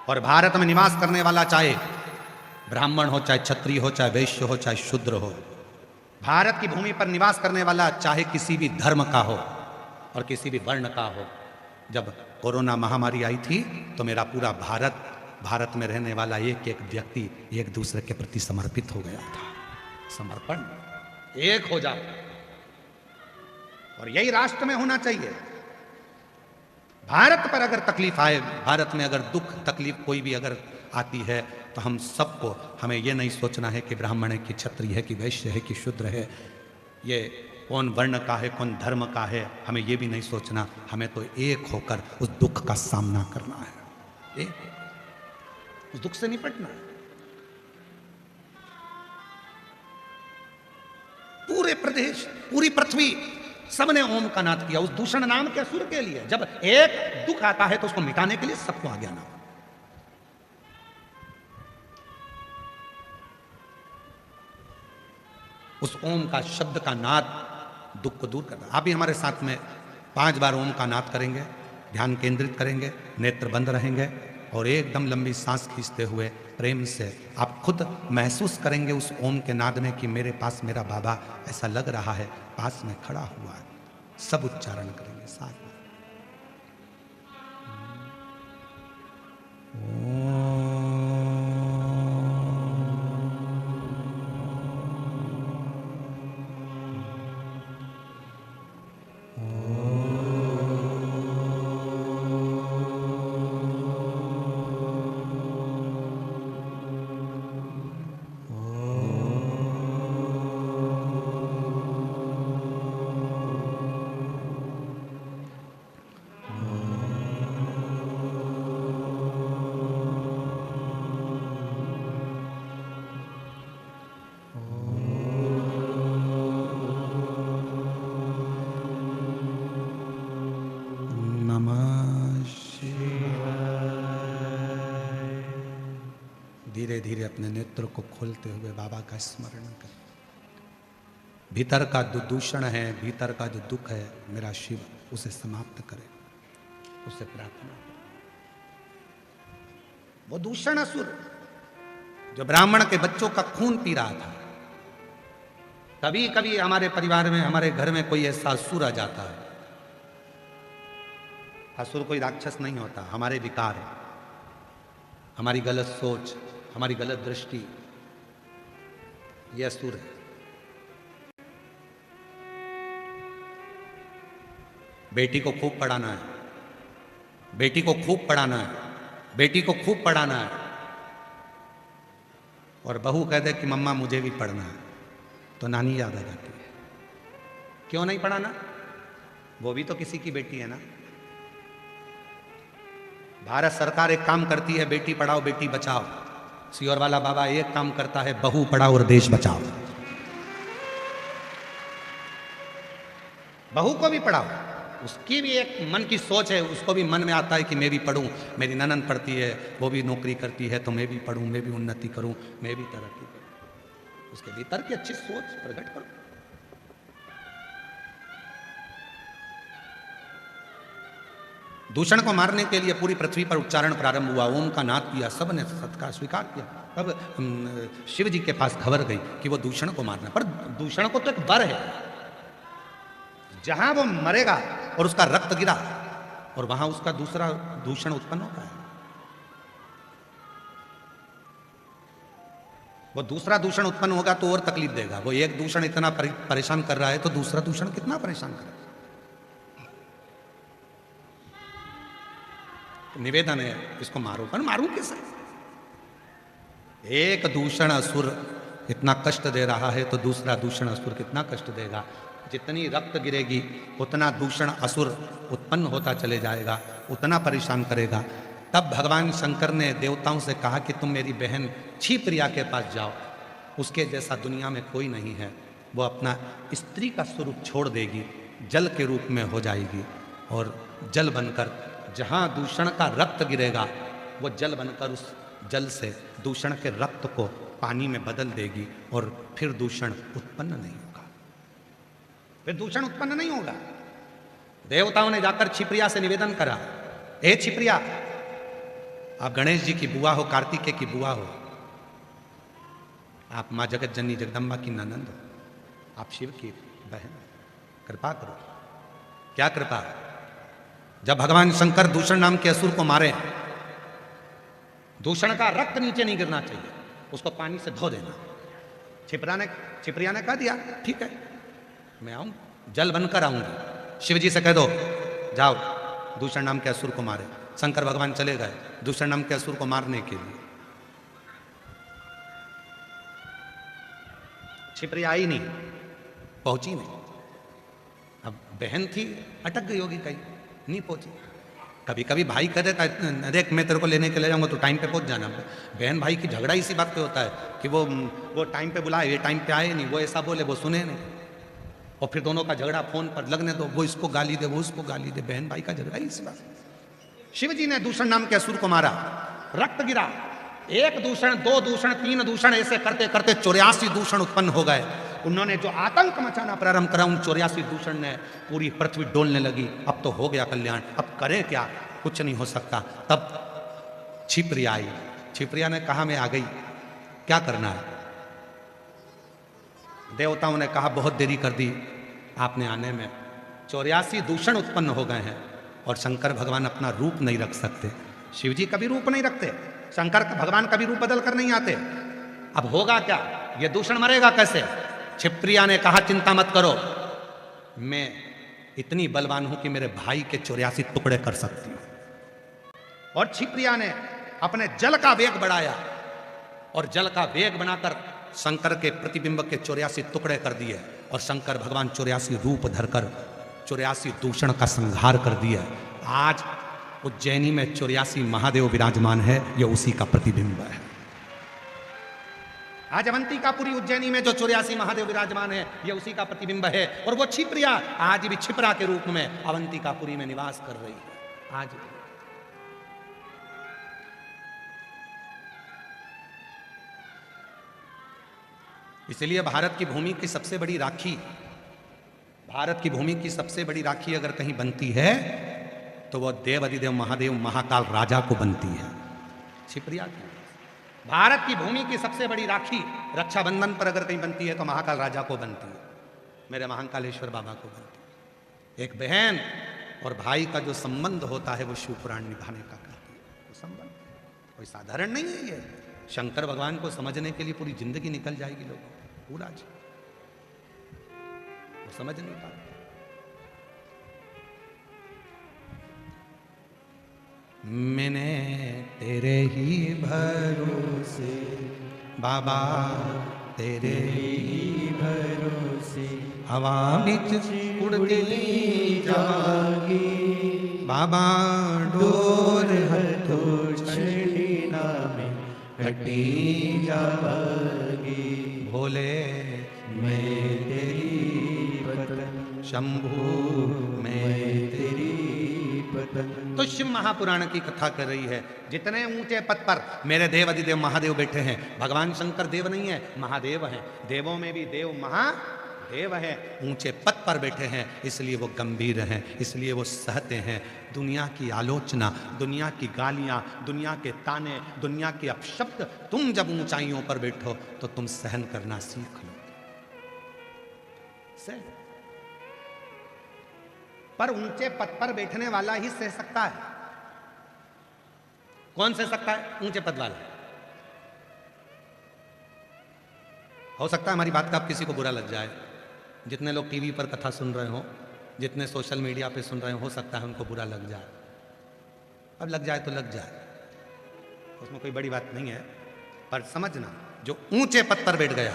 Speaker 1: और भारत में निवास करने वाला चाहे ब्राह्मण हो, चाहे क्षत्रिय हो, चाहे वैश्य हो, चाहे शूद्र हो, भारत की भूमि पर निवास करने वाला चाहे किसी भी धर्म का हो और किसी भी वर्ण का हो, जब कोरोना महामारी आई थी तो मेरा पूरा भारत में रहने वाला एक एक व्यक्ति एक दूसरे के प्रति समर्पित हो गया था। समर्पण, एक हो जाओ, और यही राष्ट्र में होना चाहिए। भारत पर अगर तकलीफ आए, भारत में अगर दुख तकलीफ कोई भी अगर आती है तो हम सबको, हमें यह नहीं सोचना है कि ब्राह्मण है कि क्षत्रिय है कि वैश्य है कि शूद्र है, ये कौन वर्ण का है कौन धर्म का है, हमें यह भी नहीं सोचना। हमें तो एक होकर उस दुख का सामना करना है, एक उस दुख से निपटना है। पूरे प्रदेश, पूरी पृथ्वी, सबने ओम का नाद किया उस दूषण नाम के असुर के लिए। जब एक दुख आता है तो उसको मिटाने के लिए सबको आगे आना। उस ओम का शब्द का नाद दुख को दूर करना। आप भी हमारे साथ में 5 बार ओम का नाद करेंगे, ध्यान केंद्रित करेंगे, नेत्र बंद रहेंगे और एकदम लंबी सांस खींचते हुए प्रेम से आप खुद महसूस करेंगे उस ओम के नाद में कि मेरे पास मेरा बाबा ऐसा लग रहा है पास में खड़ा हुआ है। सब उच्चारण करेंगे साथ में। धीरे धीरे अपने नेत्र को खोलते हुए बाबा का स्मरण करें। भीतर का जो दूषण है, भीतर का जो दुख है, मेरा शिव उसे समाप्त करे, उसे प्रार्थना करें। वो दूषण असुर जो ब्राह्मण के बच्चों का खून पी रहा था, कभी कभी हमारे परिवार में, हमारे घर में कोई ऐसा असुर आ जाता है। असुर कोई राक्षस नहीं होता, हमारे विकार, हमारी गलत सोच, हमारी गलत दृष्टि, यह असुर है। बेटी को खूब पढ़ाना है, बेटी को खूब पढ़ाना है, बेटी को खूब पढ़ाना है, और बहू कह दे कि मम्मा मुझे भी पढ़ना है, तो नानी याद आ जाती है। क्यों नहीं पढ़ाना? वो भी तो किसी की बेटी है ना। भारत सरकार एक काम करती है, बेटी पढ़ाओ बेटी बचाओ। सियोर वाला बाबा एक काम करता है, बहू पढ़ाओ और देश बचाओ। बहू को भी पढ़ाओ, उसकी भी एक मन की सोच है, उसको भी मन में आता है कि मैं भी पढ़ूं, मेरी ननद पढ़ती है, वो भी नौकरी करती है, तो मैं भी पढ़ूं, मैं भी उन्नति करूं, मैं भी तरक्की करूं। उसके भीतर की अच्छी सोच प्रकट करो। दूषण को मारने के लिए पूरी पृथ्वी पर उच्चारण प्रारंभ हुआ, ओम का नाद किया, सबने सत्कार स्वीकार किया। तब शिव जी के पास खबर गई कि वो दूषण को मारना, पर दूषण को तो एक वर है, जहां वो मरेगा और उसका रक्त गिरा और वहां उसका दूसरा दूषण उत्पन्न होता है। वो दूसरा दूषण उत्पन्न होगा तो और तकलीफ देगा। वो एक दूषण इतना परेशान कर रहा है तो दूसरा दूषण कितना परेशान करेगा। निवेदन है, इसको मारो, पर मारूं कैसे? एक दूषण असुर इतना कष्ट दे रहा है तो दूसरा दूषण असुर कितना कष्ट देगा। जितनी रक्त गिरेगी उतना दूषण असुर उत्पन्न होता चले जाएगा, उतना परेशान करेगा। तब भगवान शंकर ने देवताओं से कहा कि तुम मेरी बहन छी प्रिया के पास जाओ, उसके जैसा दुनिया में कोई नहीं है, वो अपना स्त्री का स्वरूप छोड़ देगी, जल के रूप में हो जाएगी और जल बनकर जहाँ दूषण का रक्त गिरेगा वो जल बनकर उस जल से दूषण के रक्त को पानी में बदल देगी और फिर दूषण उत्पन्न नहीं होगा, फिर दूषण उत्पन्न नहीं होगा। देवताओं ने जाकर छिप्रिया से निवेदन करा, ए छिप्रिया, आप गणेश जी की बुआ हो, कार्तिकेय की बुआ हो, आप मां जगत जननी जगदम्बा की ननंद हो, आप शिव की बहन, कृपा करो। क्या कृपा? जब भगवान शंकर दूषण नाम के असुर को मारे, दूषण का रक्त नीचे नहीं गिरना चाहिए, उसको पानी से धो देना। छिप्रिया ने कह दिया ठीक है, मैं आऊं, जल बनकर आऊंगी। शिव जी से कह दो जाओ दूषण नाम के असुर को मारे। शंकर भगवान चले गए दूषण नाम के असुर को मारने के लिए। छिप्रिया आई नहीं, पहुंची नहीं। अब बहन थी, अटक गई होगी, कहीं नहीं पहुंची। कभी कभी भाई कह देता है देख मैं तेरे को लेने के ले जाऊंगा तो टाइम पे पहुंच जाना। बहन भाई की झगड़ा इसी बात पे होता है कि वो टाइम पे बुलाए, ये टाइम पे आए नहीं, वो ऐसा बोले वो सुने नहीं, और फिर दोनों का झगड़ा फोन पर लगने दो, वो इसको गाली दे वो उसको गाली दे। बहन भाई का झगड़ा इसी बात। शिव जी ने दूषण नाम के असुर को मारा, रक्त गिरा, एक दूषण, दो दूषण, तीन दूषण, ऐसे करते करते 84 दूषण उत्पन्न हो गए। उन्होंने जो आतंक मचाना प्रारंभ करा, उन 84 दूषण ने पूरी पृथ्वी डोलने लगी। अब तो हो गया कल्याण, अब करें क्या, कुछ नहीं हो सकता। तब छिप्रिया आई। छिप्रिया ने कहा मैं आ गई, क्या करना है? देवताओं ने कहा बहुत देरी कर दी आपने आने में, 84 दूषण उत्पन्न हो गए हैं और शंकर भगवान अपना रूप नहीं रख सकते। शिव जी कभी रूप नहीं रखते, शंकर भगवान कभी रूप बदल कर नहीं आते। अब होगा क्या, ये दूषण मरेगा कैसे? छिप्रिया ने कहा चिंता मत करो, मैं इतनी बलवान हूं कि मेरे भाई के 84 टुकड़े कर सकती हूं। और छिप्रिया ने अपने जल का वेग बढ़ाया और जल का वेग बनाकर शंकर के प्रतिबिंब के 84 टुकड़े कर दिए और शंकर भगवान 84 रूप धरकर 84 दूषण का संहार कर दिया। आज उज्जैनी में 84 महादेव विराजमान है, यह उसी का प्रतिबिंब है। आज अवंतिकापुरी उज्जैनी में जो 84 महादेव विराजमान है, यह उसी का प्रतिबिंब है। और वो छिप्रिया आज भी छिपरा के रूप में अवंतिकापुरी में निवास कर रही है। आज इसलिए भारत की भूमि की सबसे बड़ी राखी, भारत की भूमि की सबसे बड़ी राखी अगर कहीं बनती है तो वह देव अधिदेव महादेव महाकाल राजा को बनती है, छिप्रिया की। भारत की भूमि की सबसे बड़ी राखी रक्षाबंधन पर अगर कहीं बनती है तो महाकाल राजा को बनती है, मेरे महाकालेश्वर बाबा को बनती है। एक बहन और भाई का जो संबंध होता है वो शिव पुराण निभाने का करती है। वो संबंध कोई साधारण नहीं है। ये शंकर भगवान को समझने के लिए पूरी जिंदगी निकल जाएगी लोगों को, पूरा वो समझ नहीं पाते। मैंने तेरे ही भरोसे बाबा, तेरे
Speaker 2: ही भरोसे
Speaker 1: हवा बिच उड़ती जागी बाबा, डोर
Speaker 2: तो छड़ीना में कटी जागी।
Speaker 1: भोले
Speaker 2: मैं तेरी पतन,
Speaker 1: शंभू
Speaker 2: मैं तेरी पतन।
Speaker 1: तो शिव महापुराण की कथा कर रही है। जितने ऊंचे पद पर मेरे देव अधिदेव महादेव बैठे हैं, भगवान शंकर देव नहीं है, महादेव हैं। देवों में भी देव महादेव है, ऊंचे पद पर बैठे हैं, इसलिए वो गंभीर हैं, इसलिए वो सहते हैं दुनिया की आलोचना, दुनिया की गालियां, दुनिया के ताने, दुनिया के अपशब्द। तुम जब ऊंचाइयों पर बैठो तो तुम सहन करना सीख लो। पर ऊंचे पद पर बैठने वाला ही सह सकता है। कौन सह सकता है? ऊंचे पद वाला। हो सकता है हमारी बात का आप किसी को बुरा लग जाए, जितने लोग टीवी पर कथा सुन रहे हो, जितने सोशल मीडिया पे सुन रहे हो सकता है उनको बुरा लग जाए। अब लग जाए तो लग जाए, उसमें कोई बड़ी बात नहीं है। पर समझना, जो ऊंचे पद पर बैठ गया,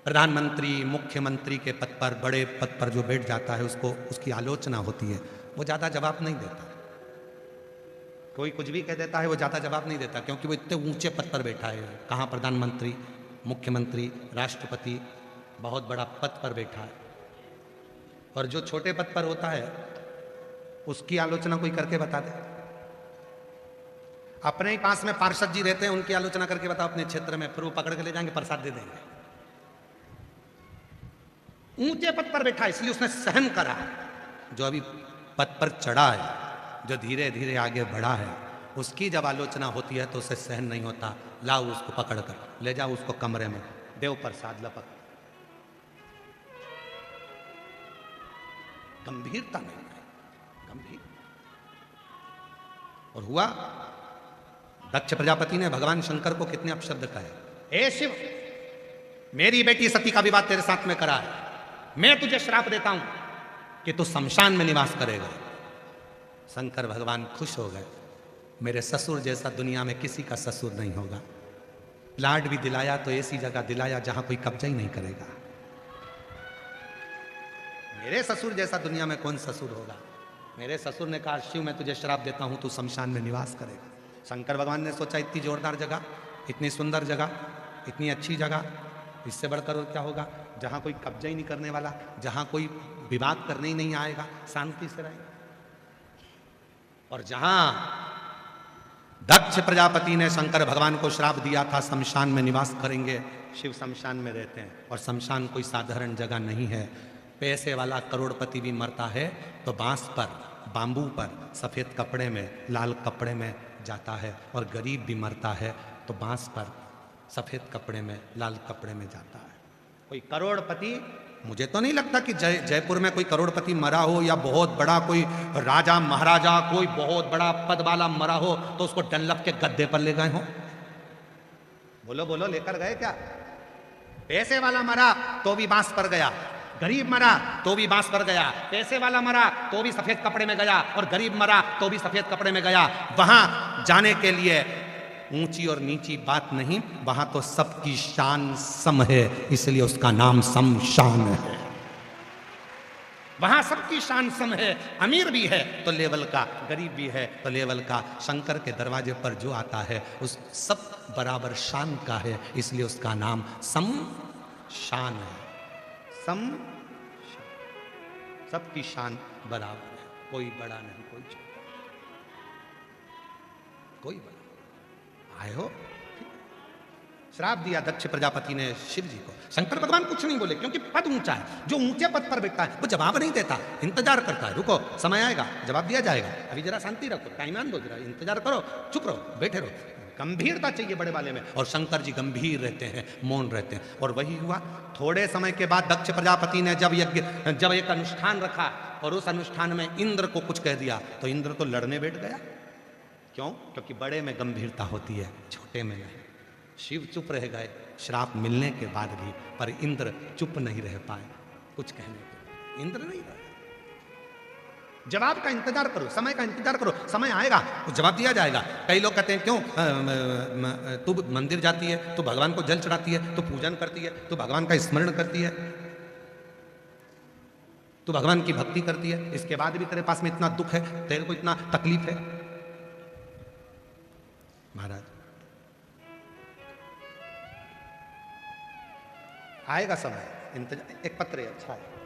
Speaker 1: प्रधानमंत्री मुख्यमंत्री के पद पर, बड़े पद पर जो बैठ जाता है, उसको उसकी आलोचना होती है, वो ज़्यादा जवाब नहीं देता। कोई कुछ भी कह देता है, वो ज़्यादा जवाब नहीं देता, क्योंकि वो इतने ऊंचे पद पर बैठा है। कहाँ प्रधानमंत्री, मुख्यमंत्री, राष्ट्रपति, बहुत बड़ा पद पर बैठा है। और जो छोटे पद पर होता है उसकी आलोचना कोई करके बता दे। अपने ही पास में पार्षद जी रहते हैं, उनकी आलोचना करके बताओ अपने क्षेत्र में, फिर वो पकड़ के ले जाएंगे, प्रसाद दे देंगे। ऊंचे पद पर बैठा इसलिए उसने सहन करा। जो अभी पद पर चढ़ा है, जो धीरे धीरे आगे बढ़ा है, उसकी जब आलोचना होती है तो उसे सहन नहीं होता। लाओ उसको पकड़ कर ले जाओ उसको कमरे में, देव प्रसाद लपक। गंभीरता नहीं है, गंभीर। और हुआ, दक्ष प्रजापति ने भगवान शंकर को कितने अपशब्द कहे। हे शिव, मेरी बेटी सती का विवाह तेरे साथ में करा है, मैं तुझे श्राप देता हूं कि तू शमशान में निवास करेगा। शंकर भगवान खुश हो गए, मेरे ससुर जैसा दुनिया में किसी का ससुर नहीं होगा। प्लाट भी दिलाया तो ऐसी जगह दिलाया जहां कोई कब्जा ही नहीं करेगा। मेरे ससुर जैसा दुनिया में कौन ससुर होगा। मेरे ससुर ने कहा, शिव मैं तुझे श्राप देता हूं, तू शमशान में निवास करेगा। शंकर भगवान ने सोचा, इतनी जोरदार जगह, इतनी सुंदर जगह, इतनी अच्छी जगह, इससे बढ़कर और क्या होगा। जहां कोई कब्जा ही नहीं करने वाला, जहां कोई विवाद करने ही नहीं आएगा, शांति से रहेगा। और जहां दक्ष प्रजापति ने शंकर भगवान को श्राप दिया था शमशान में निवास करेंगे, शिव शमशान में रहते हैं। और शमशान कोई साधारण जगह नहीं है। पैसे वाला करोड़पति भी मरता है तो बांस पर, बांबू पर, सफेद कपड़े में, लाल कपड़े में जाता है। और गरीब भी मरता है तो बांस पर, सफेद कपड़े में, लाल कपड़े में जाता है। कोई करोड़पति, मुझे तो नहीं लगता कि जयपुर में कोई करोड़पति मरा हो, या बहुत बड़ा कोई राजा महाराजा, कोई बहुत बड़ा पद वाला मरा हो तो उसको डनलप के गद्दे पर ले गए हो। बोलो बोलो, लेकर गए क्या। पैसे वाला मरा तो भी बांस पर गया, गरीब मरा तो भी बांस पर गया। पैसे वाला मरा तो भी सफेद कपड़े में गया, और गरीब मरा तो भी सफेद कपड़े में गया। वहां जाने के लिए ऊंची और नीची बात नहीं, वहां तो सबकी शान सम है, इसलिए उसका नाम शमशान है। वहां सबकी शान सम है, अमीर भी है तो लेवल का, गरीब भी है तो लेवल का। शंकर के दरवाजे पर जो आता है उस सब बराबर शान का है, इसलिए उसका नाम शमशान है। सबकी शान बराबर है, कोई बड़ा नहीं, कोई छोटा, कोई बड़ा। आए हो, श्राप दिया दक्ष प्रजापति ने शिव जी को। शंकर भगवान कुछ नहीं बोले क्योंकि पद ऊंचा है। जो ऊंचे पद पर बैठता है वो जवाब नहीं देता, इंतजार करता है। रुको, समय आएगा, जवाब दिया जाएगा, अभी जरा शांति रखो, टाइम दो, जरा इंतजार करो, चुप रहो, बैठे रहो। गंभीरता चाहिए बड़े वाले में। और शंकर जी गंभीर रहते हैं, मौन रहते हैं। और वही हुआ। थोड़े समय के बाद दक्ष प्रजापति ने जब एक अनुष्ठान रखा और उस अनुष्ठान में इंद्र को कुछ कह दिया तो इंद्र तो लड़ने बैठ गया। क्यों? क्योंकि बड़े में गंभीरता होती है, छोटे में नहीं। शिव चुप रह गए श्राप मिलने के बाद भी, पर इंद्र चुप नहीं रह पाए कुछ कहने के। इंद्र नहीं रहे। जवाब का इंतजार करो, समय का इंतजार करो, समय आएगा तो जवाब दिया जाएगा। कई लोग कहते हैं, क्यों तू मंदिर जाती है, तू भगवान को जल चढ़ाती है, तू पूजन करती है, तू भगवान का स्मरण करती है, तू भगवान की भक्ति करती है, इसके बाद भी तेरे पास में इतना दुख है, तेरे को इतना तकलीफ है। महाराज, आएगा समय, इंतजार। एक पत्र है, अच्छा है।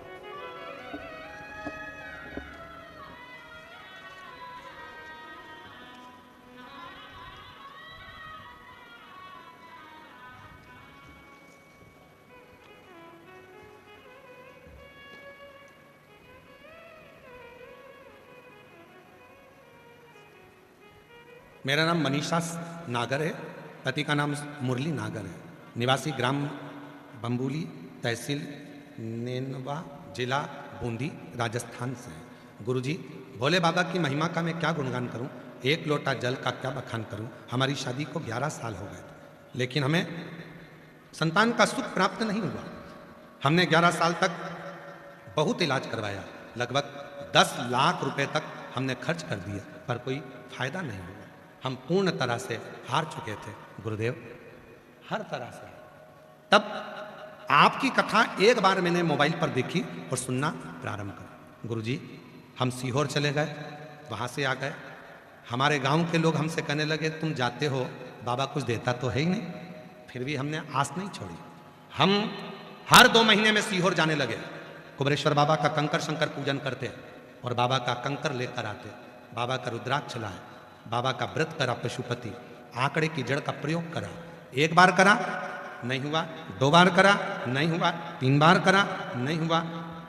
Speaker 1: मेरा नाम मनीषा नागर है, पति का नाम मुरली नागर है, निवासी ग्राम बम्बूली, तहसील नेनवा, जिला बूंदी, राजस्थान से है। गुरुजी, भोले बाबा की महिमा का मैं क्या गुणगान करूं, एक लोटा जल का क्या बखान करूं। हमारी शादी को 11 साल हो गए, लेकिन हमें संतान का सुख प्राप्त नहीं हुआ। हमने 11 साल तक बहुत इलाज करवाया, लगभग 10 लाख रुपए तक हमने खर्च कर दिए, पर कोई फायदा नहीं हुआ। हम पूर्ण तरह से हार चुके थे गुरुदेव, हर तरह से। तब आपकी कथा एक बार मैंने मोबाइल पर देखी और सुनना प्रारंभ करा। गुरुजी, हम सीहोर चले गए, वहाँ से आ गए। हमारे गांव के लोग हमसे कहने लगे, तुम जाते हो, बाबा कुछ देता तो है ही नहीं। फिर भी हमने आस नहीं छोड़ी। हम हर 2 महीने में सीहोर जाने लगे। कुबरेश्वर बाबा का कंकर शंकर पूजन करते और बाबा का कंकर लेकर आते, बाबा का रुद्राक्ष लाए, बाबा का व्रत करा, पशुपति आंकड़े की जड़ का प्रयोग करा। एक बार करा नहीं हुआ, 2 बार करा नहीं हुआ, 3 बार करा नहीं हुआ,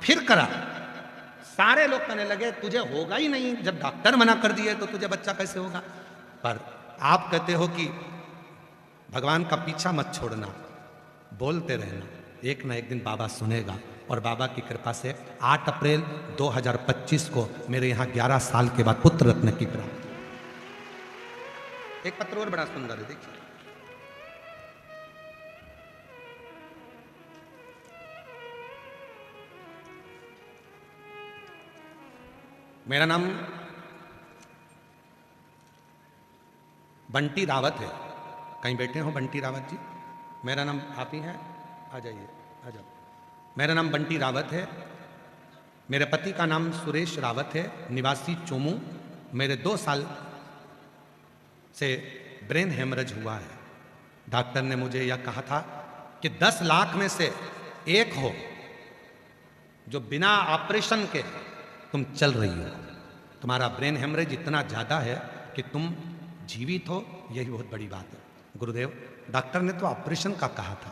Speaker 1: फिर करा। सारे लोग कहने लगे तुझे होगा ही नहीं, जब डॉक्टर मना कर दिए तो तुझे बच्चा कैसे होगा। पर आप कहते हो कि भगवान का पीछा मत छोड़ना, बोलते रहना, एक ना एक दिन बाबा सुनेगा। और बाबा की कृपा से 8 अप्रैल 2025 को मेरे यहाँ 11 साल के बाद पुत्र रत्न की प्राप्ति। एक पत्र और बड़ा सुंदर है, देखिए। मेरा नाम बंटी रावत है। कहीं बैठे हो बंटी रावत जी? मेरा नाम आप ही हैं, आ जाइए, आ जाओ। मेरा नाम बंटी रावत है। मेरे पति का नाम सुरेश रावत है, निवासी चोमू। मेरे 2 साल से ब्रेन हेमरेज हुआ है। डॉक्टर ने मुझे यह कहा था कि 10 लाख में से एक हो जो बिना ऑपरेशन के तुम चल रही हो। तुम्हारा ब्रेन हेमरेज इतना ज़्यादा है कि तुम जीवित हो, यही बहुत बड़ी बात है। गुरुदेव, डॉक्टर ने तो ऑपरेशन का कहा था,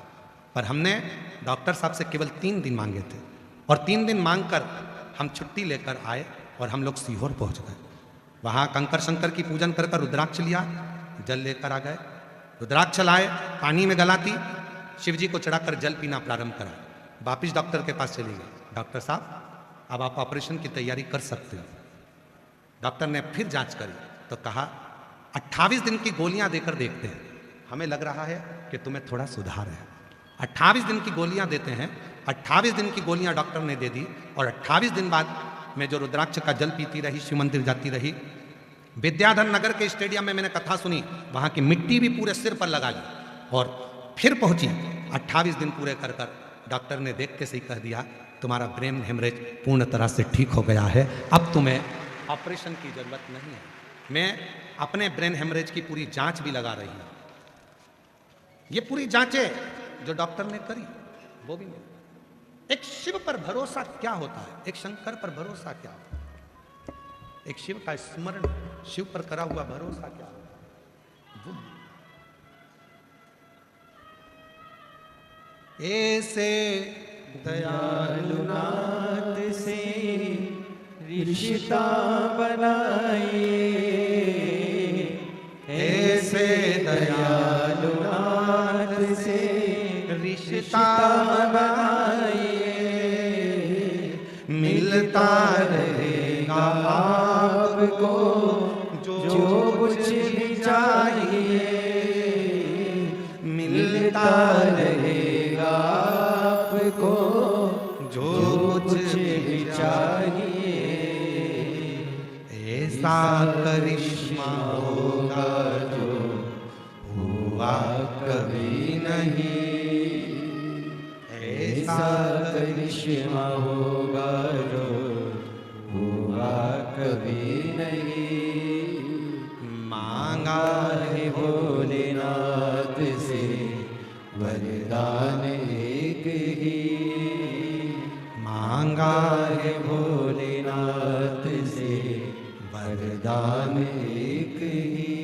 Speaker 1: पर हमने डॉक्टर साहब से केवल 3 दिन मांगे थे और 3 दिन मांगकर हम छुट्टी लेकर आए और हम लोग सीहोर पहुंच गए। वहाँ कंकर शंकर की पूजन कर रुद्राक्ष लिया, जल लेकर आ गए। रुद्राक्ष लाए, पानी में गलाती, शिव जी को चढ़ाकर जल पीना प्रारंभ करा। वापिस डॉक्टर के पास चली गई। डॉक्टर साहब अब आप ऑपरेशन की तैयारी कर सकते हो। डॉक्टर ने फिर जांच करी तो कहा 28 दिन की गोलियां देकर देखते हैं, हमें लग रहा है कि तुम्हें थोड़ा सुधार है। 28 दिन की गोलियां देते हैं। 28 दिन की गोलियां डॉक्टर ने दे दी और 28 दिन बाद मैं जो रुद्राक्ष का जल पीती रही, शिव मंदिर जाती रही। विद्याधर नगर के स्टेडियम में मैंने कथा सुनी, वहां की मिट्टी भी पूरे सिर पर लगा ली और फिर पहुंची। 28 दिन पूरे कर कर डॉक्टर ने देख के सही कह दिया तुम्हारा ब्रेन हेमरेज पूर्ण तरह से ठीक हो गया है, अब तुम्हें ऑपरेशन की जरूरत नहीं है। मैं अपने ब्रेन हेमरेज की पूरी जांच भी लगा रही हूं। ये पूरी जांचें जो डॉक्टर ने करी वो भी नहीं। एक शिव पर भरोसा क्या होता है, एक शंकर पर भरोसा क्या होता है, एक शिव का स्मरण, शिव पर करा हुआ भरोसा क्या होता है। ऐसे
Speaker 2: दयालु नाथ से रिश्ता बनाइए, ऐसे दयालु नाथ से रिश्ता बनाइए, मिलता रहेगा आपको जो कुछ भी चाहिए, मिलता रहेगा आपको जो कुछ भी चाहिए। ऐसा करिश्मा होगा जो हुआ कभी नहीं, ऐसा करिश्मा होगा जो हुआ कभी नहीं। मांगा है भोलेनाथ से वरदान एक ही, मांगा है भोलेनाथ से वरदान एक ही।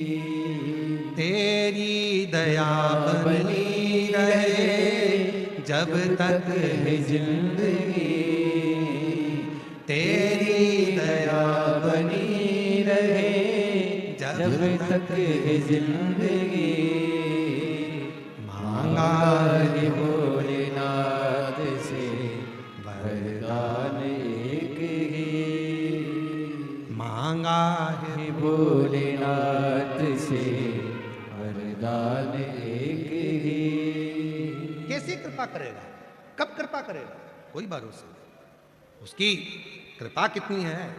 Speaker 2: तेरी दया बनी रहे जब तक है जिंदगी, तेरी दया बनी रहे जब तक है जिंदगी। मांगा है भोलेनाथ से वरदान एक ही, मांगा है भोलेनाथ से वरदान एक ही।
Speaker 1: कैसी कृपा करेगा, कब कृपा करेगा, कोई भरोसा नहीं। उसकी कृपा कितनी है,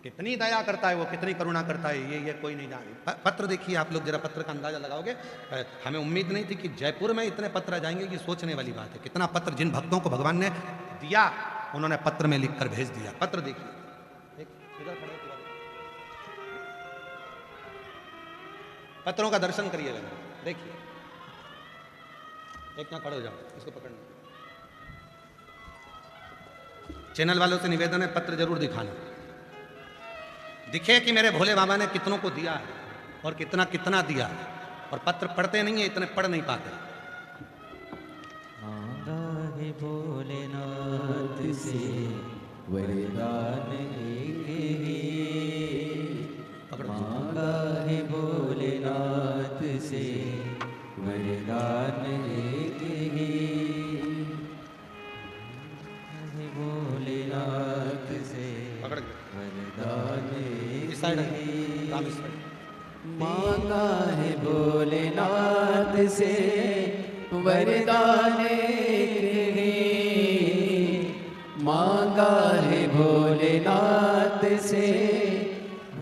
Speaker 1: कितनी दया करता है वो, कितनी करुणा करता है, ये कोई नहीं जाने। पत्र देखिए आप लोग, जरा पत्र का अंदाजा लगाओगे। हमें उम्मीद नहीं थी कि जयपुर में इतने पत्र आ जाएंगे, कि सोचने वाली बात है। कितना पत्र जिन भक्तों को भगवान ने दिया, उन्होंने पत्र में लिखकर भेज दिया। पत्र देखिए, इधर खड़े पत्रों का दर्शन करिएगा, देखिए। एक ना खड़े हो जाओ, इसको पकड़ना। चैनल वालों से निवेदन है, पत्र जरूर दिखाना, दिखे कि मेरे भोले बाबा ने कितनों को दिया है और कितना कितना दिया है। और पत्र पढ़ते नहीं है, इतने पढ़ नहीं पाते।
Speaker 2: मांगा है भोलेनाथ से वरदान एक ही, मांगा है भोलेनाथ से वरदान एक ही, भोलेनाथ से
Speaker 1: पकड़
Speaker 2: वरदान
Speaker 1: इस साइड है,
Speaker 2: एक
Speaker 1: काम
Speaker 2: ही।
Speaker 1: इस साइड।
Speaker 2: मांगा है भोलेनाथ से वरदान एक ही, मांगा है भोलेनाथ से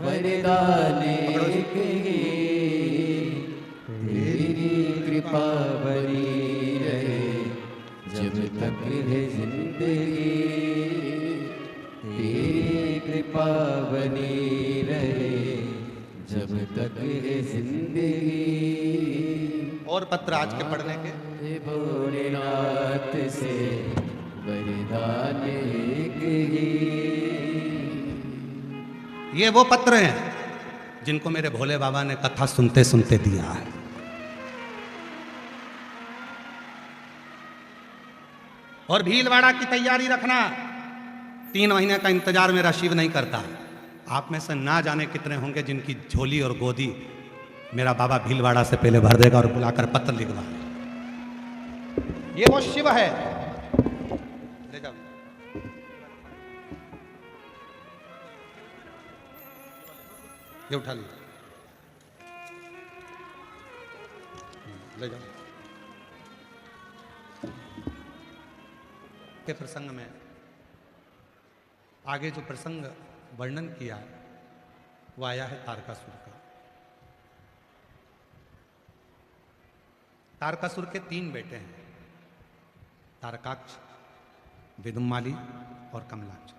Speaker 2: वरदान एक ही, तेरी कृपा बनी रहे जब तक है जिंदगी, तेरी कृपा बनी रहे जब तक है जिंदगी।
Speaker 1: और पत्र आज के पढ़ने के,
Speaker 2: भोलेनाथ से वरदान एक ही।
Speaker 1: ये वो पत्र हैं जिनको मेरे भोले बाबा ने कथा सुनते सुनते दिया है। और भीलवाड़ा की तैयारी रखना, 3 महीने का इंतजार मेरा शिव नहीं करता। आप में से ना जाने कितने होंगे जिनकी झोली और गोदी मेरा बाबा भीलवाड़ा से पहले भर देगा और बुलाकर पत्र लिखवा। ये वो शिव है। ले जाओ, ये उठा लो, ले जाओ। के प्रसंग में आगे जो प्रसंग वर्णन किया वो आया है तारकासुर का। तारकासुर के 3 बेटे हैं, तारकाक्ष, विदुम्माली और कमलाक्ष,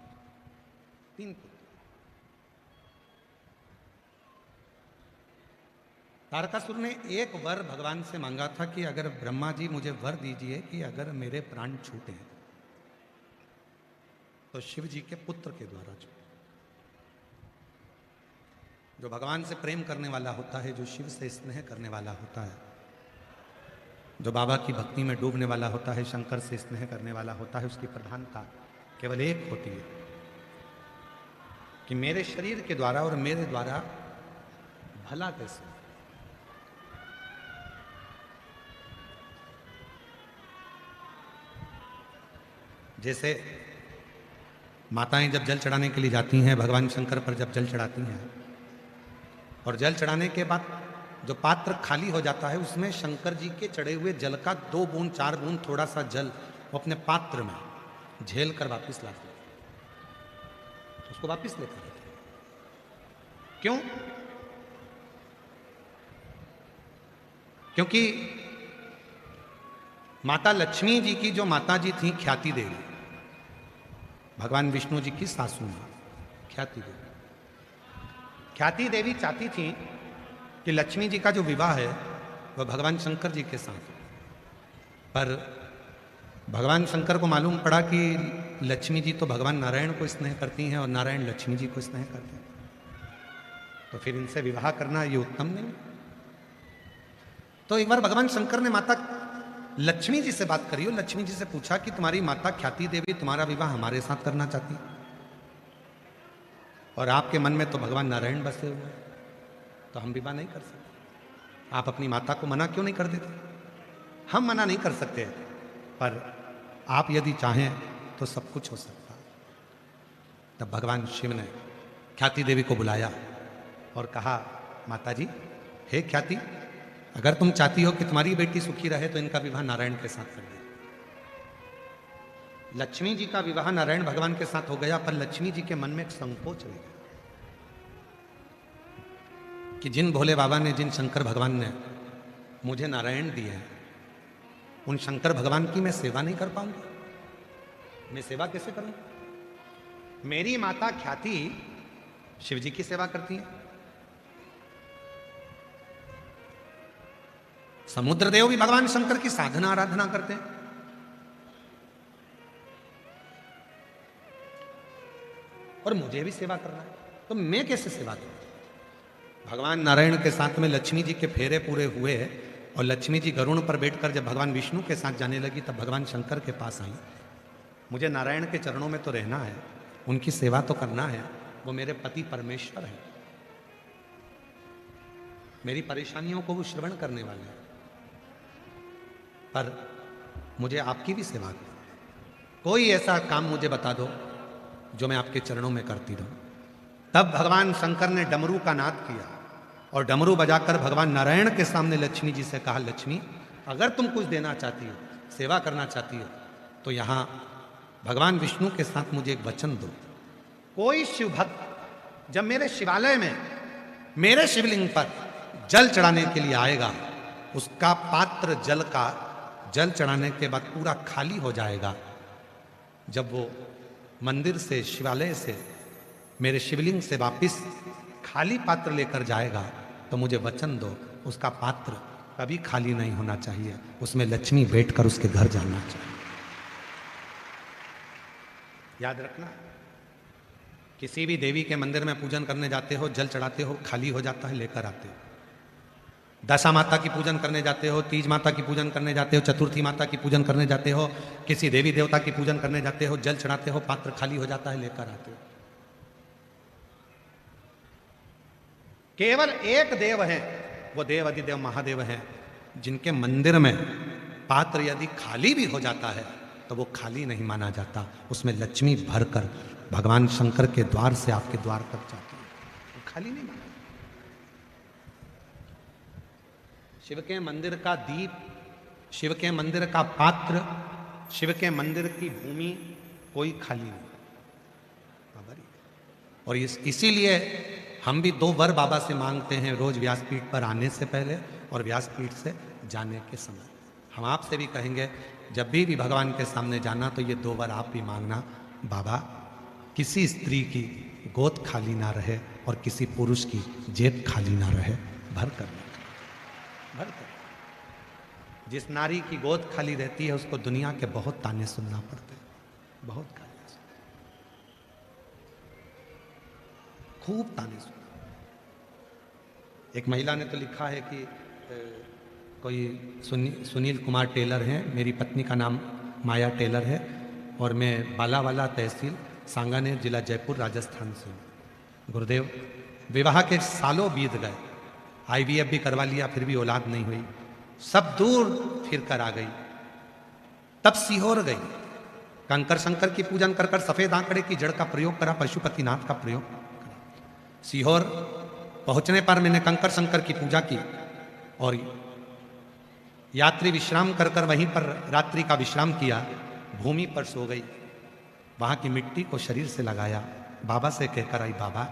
Speaker 1: 3 पुत्र। तारकासुर ने एक वर भगवान से मांगा था कि अगर ब्रह्मा जी मुझे वर दीजिए कि अगर मेरे प्राण छूटे तो शिव जी के पुत्र के द्वारा छूटे। जो भगवान से प्रेम करने वाला होता है, जो शिव से स्नेह करने वाला होता है, जो बाबा की भक्ति में डूबने वाला होता है, शंकर से स्नेह करने वाला होता है, उसकी प्रधानता केवल एक होती है कि मेरे शरीर के द्वारा और मेरे द्वारा भला कैसे। जैसे माताएं जब जल चढ़ाने के लिए जाती हैं, भगवान शंकर पर जब जल चढ़ाती हैं और जल चढ़ाने के बाद जो पात्र खाली हो जाता है उसमें शंकर जी के चढ़े हुए जल का 2 बूंद 4 बूंद थोड़ा सा जल वो अपने पात्र में झेल कर वापिस लाते, उसको वापिस लेकर आते। क्यों? क्योंकि माता लक्ष्मी जी की जो माता जी थी ख्याति देवी, भगवान विष्णु जी की सासू मां ख्याति देवी, ख्याति देवी चाहती थी कि लक्ष्मी जी का जो विवाह है वह भगवान शंकर जी के साथ, पर भगवान शंकर को मालूम पड़ा कि लक्ष्मी जी तो भगवान नारायण को स्नेह करती हैं और नारायण लक्ष्मी जी को स्नेह करते हैं, तो फिर इनसे विवाह करना ये उत्तम नहीं। तो एक बार भगवान शंकर ने माता लक्ष्मी जी से बात करी और लक्ष्मी जी से पूछा कि तुम्हारी माता ख्याति देवी तुम्हारा विवाह हमारे साथ करना चाहती है और आपके मन में तो भगवान नारायण बसे हुए हैं, तो हम विवाह नहीं कर सकते। आप अपनी माता को मना क्यों नहीं कर देते? हम मना नहीं कर सकते, पर आप यदि चाहें तो सब कुछ हो सकता है। तब भगवान शिव ने ख्याति देवी को बुलाया और कहा, माता जी, हे ख्याति, अगर तुम चाहती हो कि तुम्हारी बेटी सुखी रहे तो इनका विवाह नारायण के साथ कर दे। लक्ष्मी जी का विवाह नारायण भगवान के साथ हो गया, पर लक्ष्मी जी के मन में एक संकोच रह गया कि जिन भोले बाबा ने, जिन शंकर भगवान ने मुझे नारायण दिए हैं, उन शंकर भगवान की मैं सेवा नहीं कर पाऊंगा। मैं सेवा कैसे करूं? मेरी माता ख्याति शिव जी की सेवा करती है, समुद्र देव भी भगवान शंकर की साधना आराधना करते हैं, और मुझे भी सेवा करना है, तो मैं कैसे सेवा करूं? भगवान नारायण के साथ में लक्ष्मी जी के फेरे पूरे हुए और लक्ष्मी जी गरुड़ पर बैठकर जब भगवान विष्णु के साथ जाने लगी तब भगवान शंकर के पास आई। मुझे नारायण के चरणों में तो रहना है, उनकी सेवा तो करना है, वो मेरे पति परमेश्वर है, मेरी परेशानियों को वो श्रवण करने वाले हैं, पर मुझे आपकी भी सेवा करनी। कोई ऐसा काम मुझे बता दो जो मैं आपके चरणों में करती रहूं। तब भगवान शंकर ने डमरू का नाद किया और डमरू बजाकर भगवान नारायण के सामने लक्ष्मी जी से कहा, लक्ष्मी अगर तुम कुछ देना चाहती हो, सेवा करना चाहती हो, तो यहां भगवान विष्णु के साथ मुझे एक वचन दो। कोई शिव भक्त जब मेरे शिवालय में मेरे शिवलिंग पर जल चढ़ाने के लिए आएगा, उसका पात्र जल का जल चढ़ाने के बाद पूरा खाली हो जाएगा। जब वो मंदिर से, शिवालय से, मेरे शिवलिंग से वापिस खाली पात्र लेकर जाएगा, तो मुझे वचन दो उसका पात्र कभी खाली नहीं होना चाहिए, उसमें लक्ष्मी बैठकर उसके घर जाना चाहिए। याद रखना, किसी भी देवी के मंदिर में पूजन करने जाते हो, जल चढ़ाते हो, खाली हो जाता है, लेकर आते हो। दशा माता की पूजन करने जाते हो, तीज माता की पूजन करने जाते हो, चतुर्थी माता की पूजन करने जाते हो, किसी देवी देवता की पूजन करने जाते हो, जल चढ़ाते हो, पात्र खाली हो जाता है, लेकर आते हो। केवल एक देव है, वो देव अधिदेव महादेव हैं, जिनके मंदिर में पात्र यदि खाली भी हो जाता है तो वो खाली नहीं माना जाता, उसमें लक्ष्मी भरकर भगवान शंकर के द्वार से आपके द्वार तक जाती है, वो खाली नहीं माना। शिव के मंदिर का दीप, शिव के मंदिर का पात्र, शिव के मंदिर की भूमि कोई खाली नहीं। और इसीलिए हम भी 2 वर बाबा से मांगते हैं रोज व्यासपीठ पर आने से पहले और व्यासपीठ से जाने के समय। हम आपसे भी कहेंगे जब भी भगवान के सामने जाना तो ये 2 वर आप भी मांगना, बाबा किसी स्त्री की गोद खाली ना रहे और किसी पुरुष की जेब खाली ना रहे, भर कर भर कर। जिस नारी की गोद खाली रहती है उसको दुनिया के बहुत ताने सुनना पड़ते हैं, बहुत ताने सुनना, खूब ताने सुनना। एक महिला ने तो लिखा है कि कोई सुनील कुमार टेलर हैं, मेरी पत्नी का नाम माया टेलर है और मैं बालावाला तहसील सांगानेर जिला जयपुर राजस्थान से हूँ। गुरुदेव विवाह के सालों बीत गए, IVF भी करवा लिया फिर भी औलाद नहीं हुई, सब दूर फिर कर आ गई, तब सीहोर गई, कंकर शंकर की पूजन कर कर सफेद आंकड़े की जड़ का प्रयोग करा, पशुपतिनाथ का प्रयोग करा। सीहोर पहुंचने पर मैंने कंकर शंकर की पूजा की और यात्री विश्राम कर कर वहीं पर रात्रि का विश्राम किया, भूमि पर सो गई, वहां की मिट्टी को शरीर से लगाया, बाबा से कहकर आई, बाबा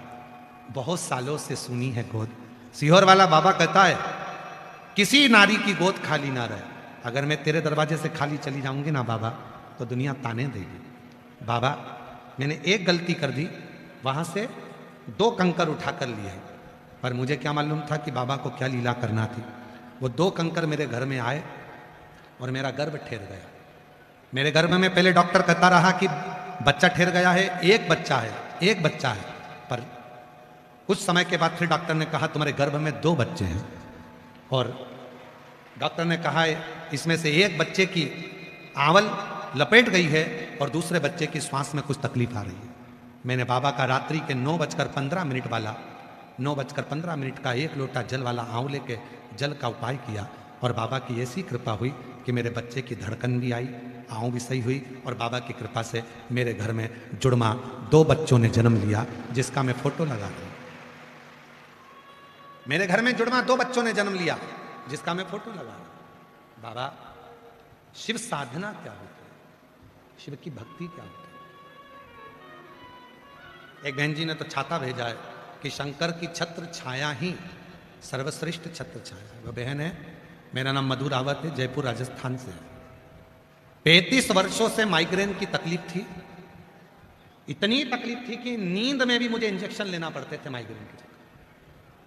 Speaker 1: बहुत सालों से सुनी है गोद। सीहोर वाला बाबा कहता है किसी नारी की गोद खाली ना रहे, अगर मैं तेरे दरवाजे से खाली चली जाऊंगी ना बाबा तो दुनिया ताने देगी। बाबा मैंने एक गलती कर दी, वहां से 2 कंकर उठा कर लिए, पर मुझे क्या मालूम था कि बाबा को क्या लीला करना थी। वो 2 कंकर मेरे घर में आए और मेरा गर्भ ठहर गया। मेरे गर्भ में पहले डॉक्टर कहता रहा कि बच्चा ठहर गया है, एक बच्चा है, पर कुछ समय के बाद फिर डॉक्टर ने कहा तुम्हारे गर्भ में 2 बच्चे हैं और डॉक्टर ने कहा इसमें से एक बच्चे की आंवल लपेट गई है और दूसरे बच्चे की श्वास में कुछ तकलीफ आ रही है। मैंने बाबा का रात्रि के 9:15 वाला 9:15 का 1 लोटा जल वाला आंवले के जल का उपाय किया और बाबा की ऐसी कृपा हुई कि मेरे बच्चे की धड़कन भी आई, आँव भी सही हुई और बाबा की कृपा से मेरे घर में जुड़मा 2 बच्चों ने जन्म लिया, जिसका मैं फोटो लगा रहा हूं। मेरे घर में जुड़मा 2 बच्चों ने जन्म लिया, जिसका मैं फोटो लगा रहा हूं। बाबा शिव साधना क्या होती है, शिव की भक्ति क्या होती है। एक बहन जी ने तो छाता भेजा है कि शंकर की छत्र छाया ही सर्वश्रेष्ठ छत्र छाया। वह बहन है, मेरा नाम मधु रावत है, जयपुर राजस्थान से। 35 वर्षों से माइग्रेन की तकलीफ थी, इतनी तकलीफ थी कि नींद में भी मुझे इंजेक्शन लेना पड़ते थे माइग्रेन के।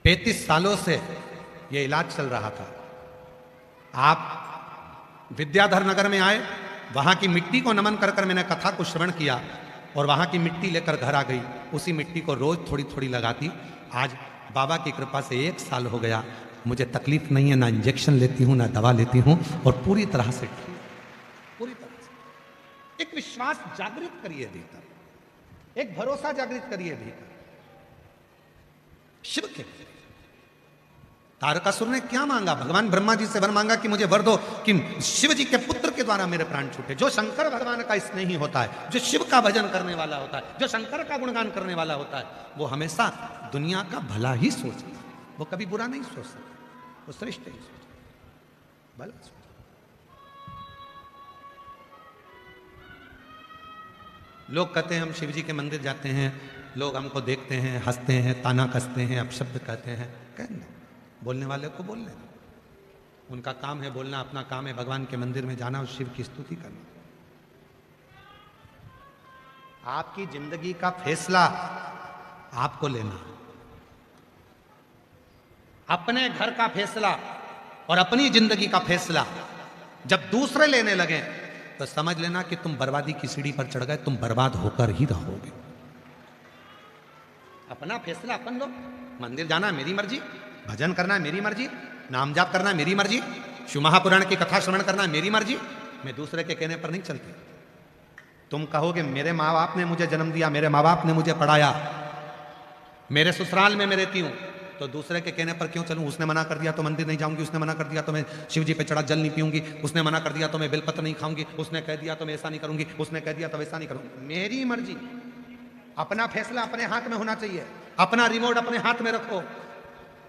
Speaker 1: 35 सालों से यह इलाज चल रहा था। आप विद्याधर नगर में आए, वहां की मिट्टी को नमन कर कर मैंने कथा को श्रवण किया और वहाँ की मिट्टी लेकर घर आ गई। उसी मिट्टी को रोज थोड़ी थोड़ी लगाती। आज बाबा की कृपा से 1 साल हो गया, मुझे तकलीफ नहीं है, ना इंजेक्शन लेती हूँ ना दवा लेती हूँ, और पूरी तरह से ठीक, पूरी तरह से। एक विश्वास जागृत करिए भीतर, एक भरोसा जागृत करिए भीतर शिव के। तारकासुर ने क्या मांगा? भगवान ब्रह्मा जी से वर मांगा कि मुझे वर दो कि शिव जी के पुत्र के द्वारा मेरे प्राण छूटे। जो शंकर भगवान का स्नेही होता है, जो शिव का भजन करने वाला होता है, जो शंकर का गुणगान करने वाला होता है, वो हमेशा दुनिया का भला ही सोचता है, वो कभी बुरा नहीं सोच सकता, वो श्रेष्ठ ही सोचता, भला सोचता। लोग कहते हैं हम शिव जी के मंदिर जाते हैं, लोग हमको देखते हैं, हंसते हैं, ताना कसते हैं, अपशब्द कहते हैं। कहना, बोलने वाले को बोलने दो, उनका काम है बोलना, अपना काम है भगवान के मंदिर में जाना और शिव की स्तुति करना। आपकी जिंदगी का फैसला आपको लेना, अपने घर का फैसला और अपनी जिंदगी का फैसला जब दूसरे लेने लगे तो समझ लेना कि तुम बर्बादी की सीढ़ी पर चढ़ गए, तुम बर्बाद होकर ही रहोगे। अपना फैसला अपन लो। मंदिर जाना मेरी मर्जी, भजन करना है मेरी मर्जी, नाम जाप करना है मेरी मर्जी, शिव महापुराण की कथा श्रवण करना है मेरी मर्जी। मैं दूसरे के कहने पर नहीं चलती। तुम कहोगे मेरे माँ बाप ने मुझे जन्म दिया, मेरे माँ बाप ने मुझे पढ़ाया, मेरे ससुराल में मैं रहती हूँ, तो दूसरे के कहने पर क्यों चलूं? उसने मना कर दिया तो मंदिर नहीं जाऊंगी, उसने मना कर दिया तो मैं शिव जी पे चढ़ा जल नहीं पीऊंगी, उसने मना कर दिया तो मैं बेलपत्र नहीं खाऊंगी, उसने कह दिया तो मैं ऐसा नहीं करूंगी, उसने कह दिया तो वैसा नहीं करूंगी। मेरी मर्जी। अपना फैसला अपने हाथ में होना चाहिए। अपना रिमोट अपने हाथ में रखो।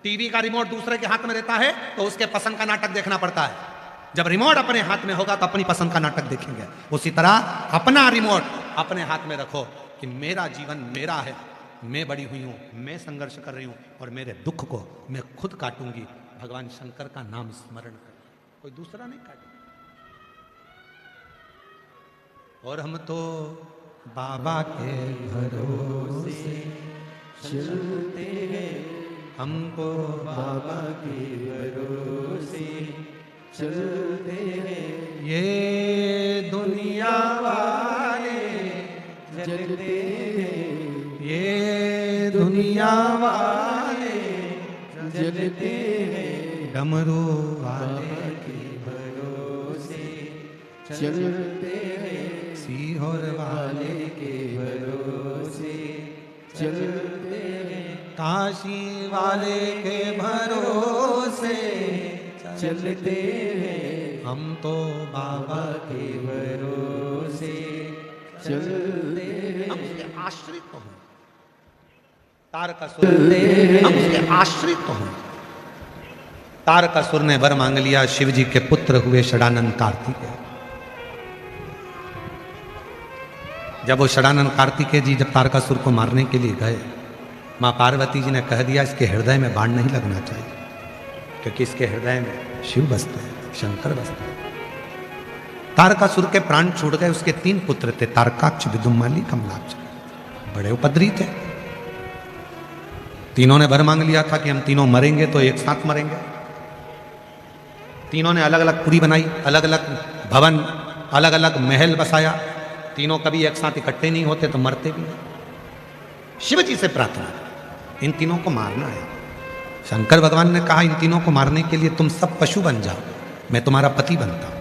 Speaker 1: टीवी का रिमोट दूसरे के हाथ में रहता है तो उसके पसंद का नाटक देखना पड़ता है। जब रिमोट अपने हाथ में होगा तो अपनी पसंद का नाटक देखेंगे। उसी तरह अपना रिमोट अपने हाथ में रखो कि मेरा जीवन मेरा है, मैं बड़ी हुई हूं, मैं संघर्ष कर रही हूं और मेरे दुख को मैं खुद काटूंगी। भगवान शंकर का नाम स्मरण कर, कोई दूसरा नहीं काटेगा। और हम तो बाबा के भरोसे
Speaker 2: चलते हैं,
Speaker 1: हमको
Speaker 2: बाबा के भरोसे चलते हैं।
Speaker 1: ये दुनिया वाले
Speaker 2: जलते हैं,
Speaker 1: ये दुनिया वाले
Speaker 2: जलते हैं।
Speaker 1: डमरू वाले
Speaker 2: बाबा के भरोसे चलते हैं,
Speaker 1: सीहोर वाले
Speaker 2: के भरोसे चलते हैं।
Speaker 1: काशी वाले के भरोसे
Speaker 2: चलते हैं,
Speaker 1: हम तो बाबा
Speaker 2: के भरोसे चलते हैं।
Speaker 1: हम उसके आश्रित हो। तारकासुर हम उसके आश्रित हो। तारकासुर ने वर मांग लिया, शिव जी के पुत्र हुए षडानंद कार्तिकेय। जब वो षडानंद कार्तिकेय जी जब तारकासुर को मारने के लिए गए, माँ पार्वती जी ने कह दिया इसके हृदय में बाण नहीं लगना चाहिए, क्योंकि इसके हृदय में शिव बसते हैं, शंकर बसते हैं। तारकासुर के प्राण छूट गए। उसके 3 पुत्र थे, तारकाक्ष, विदुमाली, कमलाक्ष। बड़े उपद्रवी थे। तीनों ने वर मांग लिया था कि हम तीनों मरेंगे तो एक साथ मरेंगे। तीनों ने अलग अलग पुरी बनाई, अलग अलग भवन, अलग अलग महल बसाया। तीनों कभी एक साथ इकट्ठे नहीं होते तो मरते भी नहीं। शिव जी से प्रार्थना, इन तीनों को मारना है। शंकर भगवान ने कहा इन तीनों को मारने के लिए तुम सब पशु बन जाओ, मैं तुम्हारा पति बनता हूं।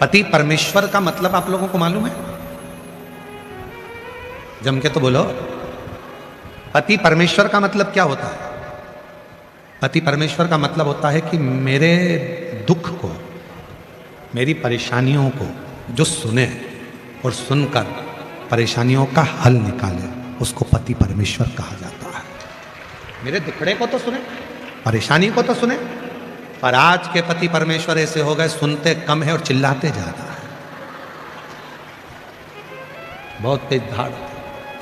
Speaker 1: पति परमेश्वर का मतलब आप लोगों को मालूम है? जम के तो बोलो, पति परमेश्वर का मतलब क्या होता है? पति परमेश्वर का मतलब होता है कि मेरे दुख को, मेरी परेशानियों को जो सुने और सुनकर परेशानियों का हल निकाले, उसको पति परमेश्वर कहा जाता है। मेरे दुखड़े को तो सुने, परेशानी को तो सुने। पर आज के पति परमेश्वर ऐसे हो गए, सुनते कम है और चिल्लाते ज्यादा है। बहुत तेज धाड़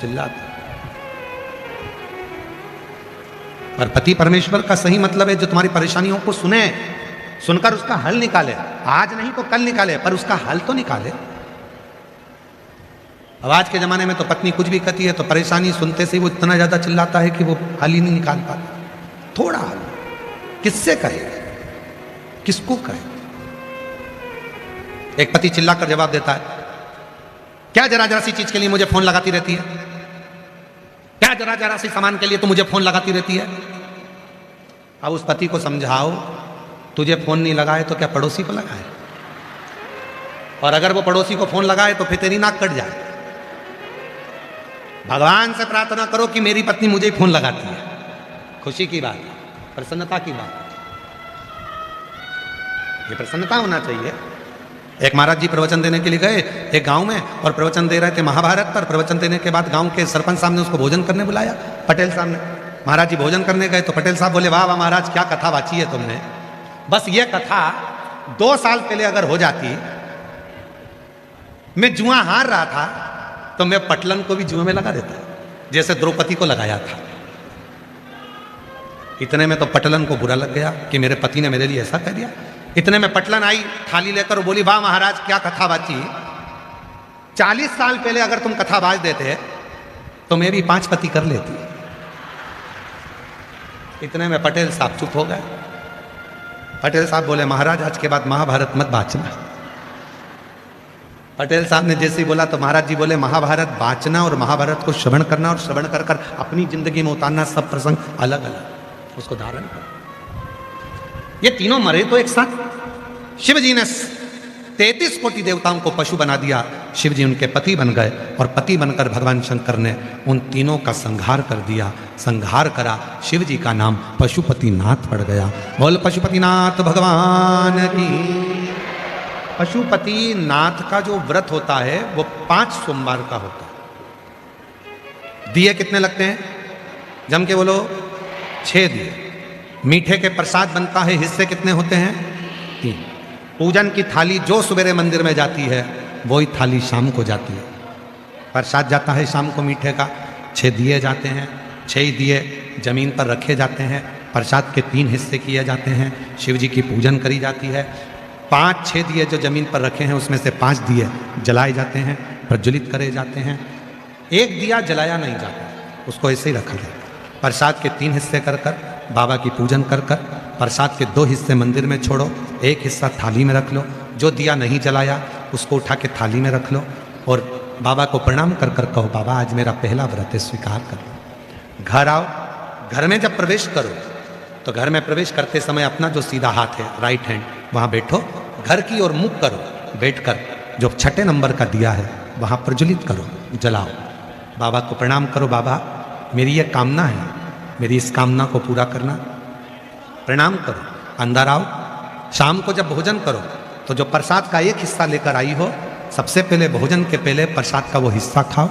Speaker 1: चिल्लाते। पर पति परमेश्वर का सही मतलब है जो तुम्हारी परेशानियों को सुने, सुनकर उसका हल निकाले। आज नहीं तो कल निकाले, पर उसका हल तो निकाले। अब आज के जमाने में तो पत्नी कुछ भी कहती है तो परेशानी सुनते से ही वो इतना ज्यादा चिल्लाता है कि वो हल ही नहीं निकाल पाता। थोड़ा हल किससे कहे, किसको कहे? एक पति चिल्ला कर जवाब देता है, क्या जरा जरा सी चीज के लिए मुझे फोन लगाती रहती है, क्या जरा जरा सी सामान के लिए तो मुझे फोन लगाती रहती है। अब उस पति को समझाओ, तुझे फोन नहीं लगाए तो क्या पड़ोसी को लगाए, और अगर वो पड़ोसी को फोन लगाए तो फिर तेरी नाक कट जाए। भगवान से प्रार्थना करो कि मेरी पत्नी मुझे फोन लगाती है, खुशी की बात, प्रसन्नता की बात, ये प्रसन्नता होना चाहिए। एक महाराज जी प्रवचन देने के लिए गए एक गांव में, और प्रवचन दे रहे थे महाभारत पर। प्रवचन देने के बाद गांव के सरपंच साहब ने उसको भोजन करने बुलाया, पटेल साहब ने। महाराज जी भोजन करने गए तो पटेल साहब बोले, वाह वाह महाराज, क्या कथा वाची है तुमने। बस ये कथा 2 साल पहले अगर हो जाती, मैं जुआ हार रहा था तो मैं पटलन को भी जुए में लगा देता, जैसे द्रौपदी को लगाया था। इतने में तो पटलन को बुरा लग गया कि मेरे पति ने मेरे लिए ऐसा कह दिया। इतने में पटलन आई थाली लेकर, बोली, वाह महाराज क्या कथा बाची, 40 साल पहले अगर तुम कथा बाज देते तो मैं भी 5 पति कर लेती। इतने में पटेल साहब चुप हो गए। पटेल साहब बोले, महाराज आज के बाद महाभारत मत बाचना। पटेल साहब ने जैसे ही बोला तो महाराज जी बोले, महाभारत बाचना और महाभारत को श्रवण करना और श्रवण कर कर अपनी जिंदगी में उतारना, सब प्रसंग अलग अलग, उसको धारण कर। ये तीनों मरे तो एक साथ। शिव जी ने 33 कोटि देवताओं को पशु बना दिया, शिव जी उनके पति बन गए, और पति बनकर भगवान शंकर ने उन तीनों का संहार कर दिया। संहार करा, शिव जी का नाम पशुपतिनाथ पड़ गया। बोल पशुपतिनाथ भगवान की। पशुपतिनाथ का जो व्रत होता है वो 5 सोमवार का होता है। दिए कितने लगते हैं, जम के बोलो, 6 दिए। मीठे के प्रसाद बनता है, हिस्से कितने होते हैं, 3। पूजन की थाली जो सवेरे मंदिर में जाती है वही थाली शाम को जाती है। प्रसाद जाता है शाम को मीठे का, 6 दिए जाते हैं। 6 दिए जमीन पर रखे जाते हैं। प्रसाद के 3 हिस्से किए जाते हैं। शिव जी की पूजन करी जाती है। 5-6 दिए जो जमीन पर रखे हैं उसमें से 5 दिए जलाए जाते हैं, प्रज्वलित करे जाते हैं। 1 दिया जलाया नहीं जाता, उसको ऐसे ही रखा जाता है। प्रसाद के 3 हिस्से कर कर बाबा की पूजन कर कर, प्रसाद के 2 हिस्से मंदिर में छोड़ो, 1 हिस्सा थाली में रख लो। जो दिया नहीं जलाया उसको उठा के थाली में रख लो, और बाबा को प्रणाम कर कर कहो, बाबा आज मेरा पहला व्रत है, स्वीकार कर लो। घर आओ, घर में जब प्रवेश करो तो घर में प्रवेश करते समय अपना जो सीधा हाथ है, राइट हैंड, वहाँ बैठो, घर की ओर मुख करो, बैठकर जो 6ठे नंबर का दिया है वहाँ प्रज्वलित करो, जलाओ। बाबा को प्रणाम करो, बाबा मेरी ये कामना है, मेरी इस कामना को पूरा करना। प्रणाम करो, अंदर आओ। शाम को जब भोजन करो तो जो प्रसाद का 1 हिस्सा लेकर आई हो, सबसे पहले भोजन के पहले प्रसाद का वो हिस्सा खाओ,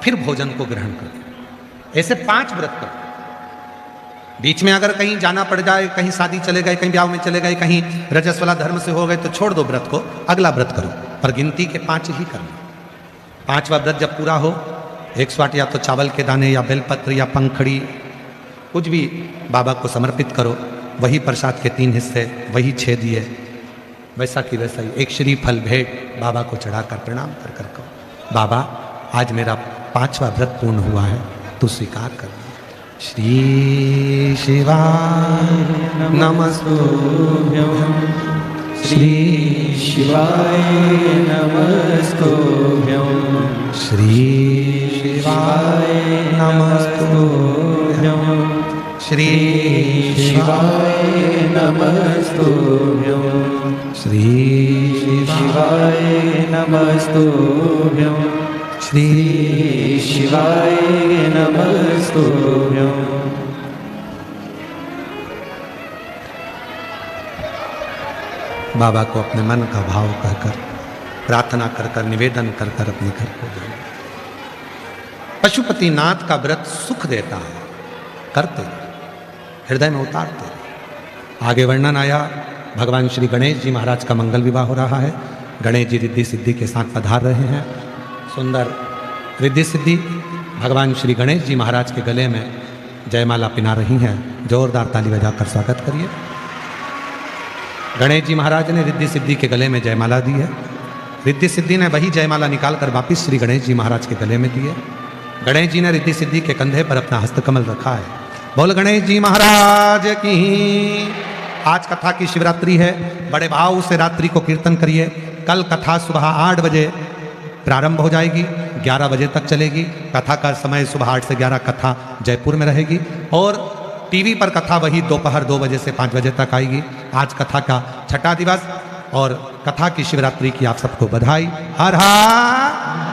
Speaker 1: फिर भोजन को ग्रहण करो। ऐसे 5 व्रत करो। बीच में अगर कहीं जाना पड़ जाए, कहीं शादी चले गए, कहीं ब्याह में चले गए, कहीं रजस वाला धर्म से हो गए तो छोड़ दो व्रत को, अगला व्रत करो, पर गिनती के 5 ही करना। 5वां व्रत जब पूरा हो, 108 या तो चावल के दाने या बेलपत्र या पंखड़ी, कुछ भी बाबा को समर्पित करो। वही प्रसाद के 3 हिस्से, वही 6 दिए, वैसा की वैसा ही 1 श्रीफल भेंट बाबा को चढ़ाकर प्रणाम कर कर कहो, बाबा आज मेरा 5वां व्रत पूर्ण हुआ है, तू स्वीकार कर। श्री शिवाय नमस्तुभ्यं,
Speaker 2: श्री शिवाय नमस्तुभ्यं,
Speaker 1: श्री शिवाय नमस्तुभ्यं, श्री
Speaker 2: शिवाय नमस्तुभ्यं,
Speaker 1: श्री
Speaker 2: शिवाय नमस्तुभ्यं,
Speaker 1: श्री
Speaker 2: शिवाय नमस्तुभ्यं।
Speaker 1: बाबा को अपने मन का भाव कहकर, प्रार्थना कर कर, निवेदन कर कर अपने घर को जाओ। पशुपतिनाथ का व्रत सुख देता है, करते हृदय में उतारते। आगे वर्णन आया, भगवान श्री गणेश जी महाराज का मंगल विवाह हो रहा है। गणेश जी रिद्धि सिद्धि के साथ पधार रहे हैं। सुंदर रिद्धि सिद्धि भगवान श्री गणेश जी महाराज के गले में जयमाला पिना रही हैं। जोरदार ताली बजाकर स्वागत करिए। गणेश जी महाराज ने रिद्धि सिद्धि के गले में जयमाला दी है। रिद्धि सिद्धि ने वही जयमाला निकालकर वापिस श्री गणेश जी महाराज के गले में दी है। गणेश जी ने रिद्धि सिद्धि के कंधे पर अपना हस्तकमल रखा है। बोल गणेश जी महाराज की। आज कथा की शिवरात्रि है, बड़े भाव से रात्रि को कीर्तन करिए। कल कथा सुबह 8 बजे प्रारंभ हो जाएगी, 11 बजे तक चलेगी। कथा का समय सुबह 8 से 11 कथा जयपुर में रहेगी और टीवी पर कथा वही दोपहर 2 बजे से 5 बजे तक आएगी। आज कथा का 6ठा दिवस और कथा की शिवरात्रि की आप सबको बधाई। हर हर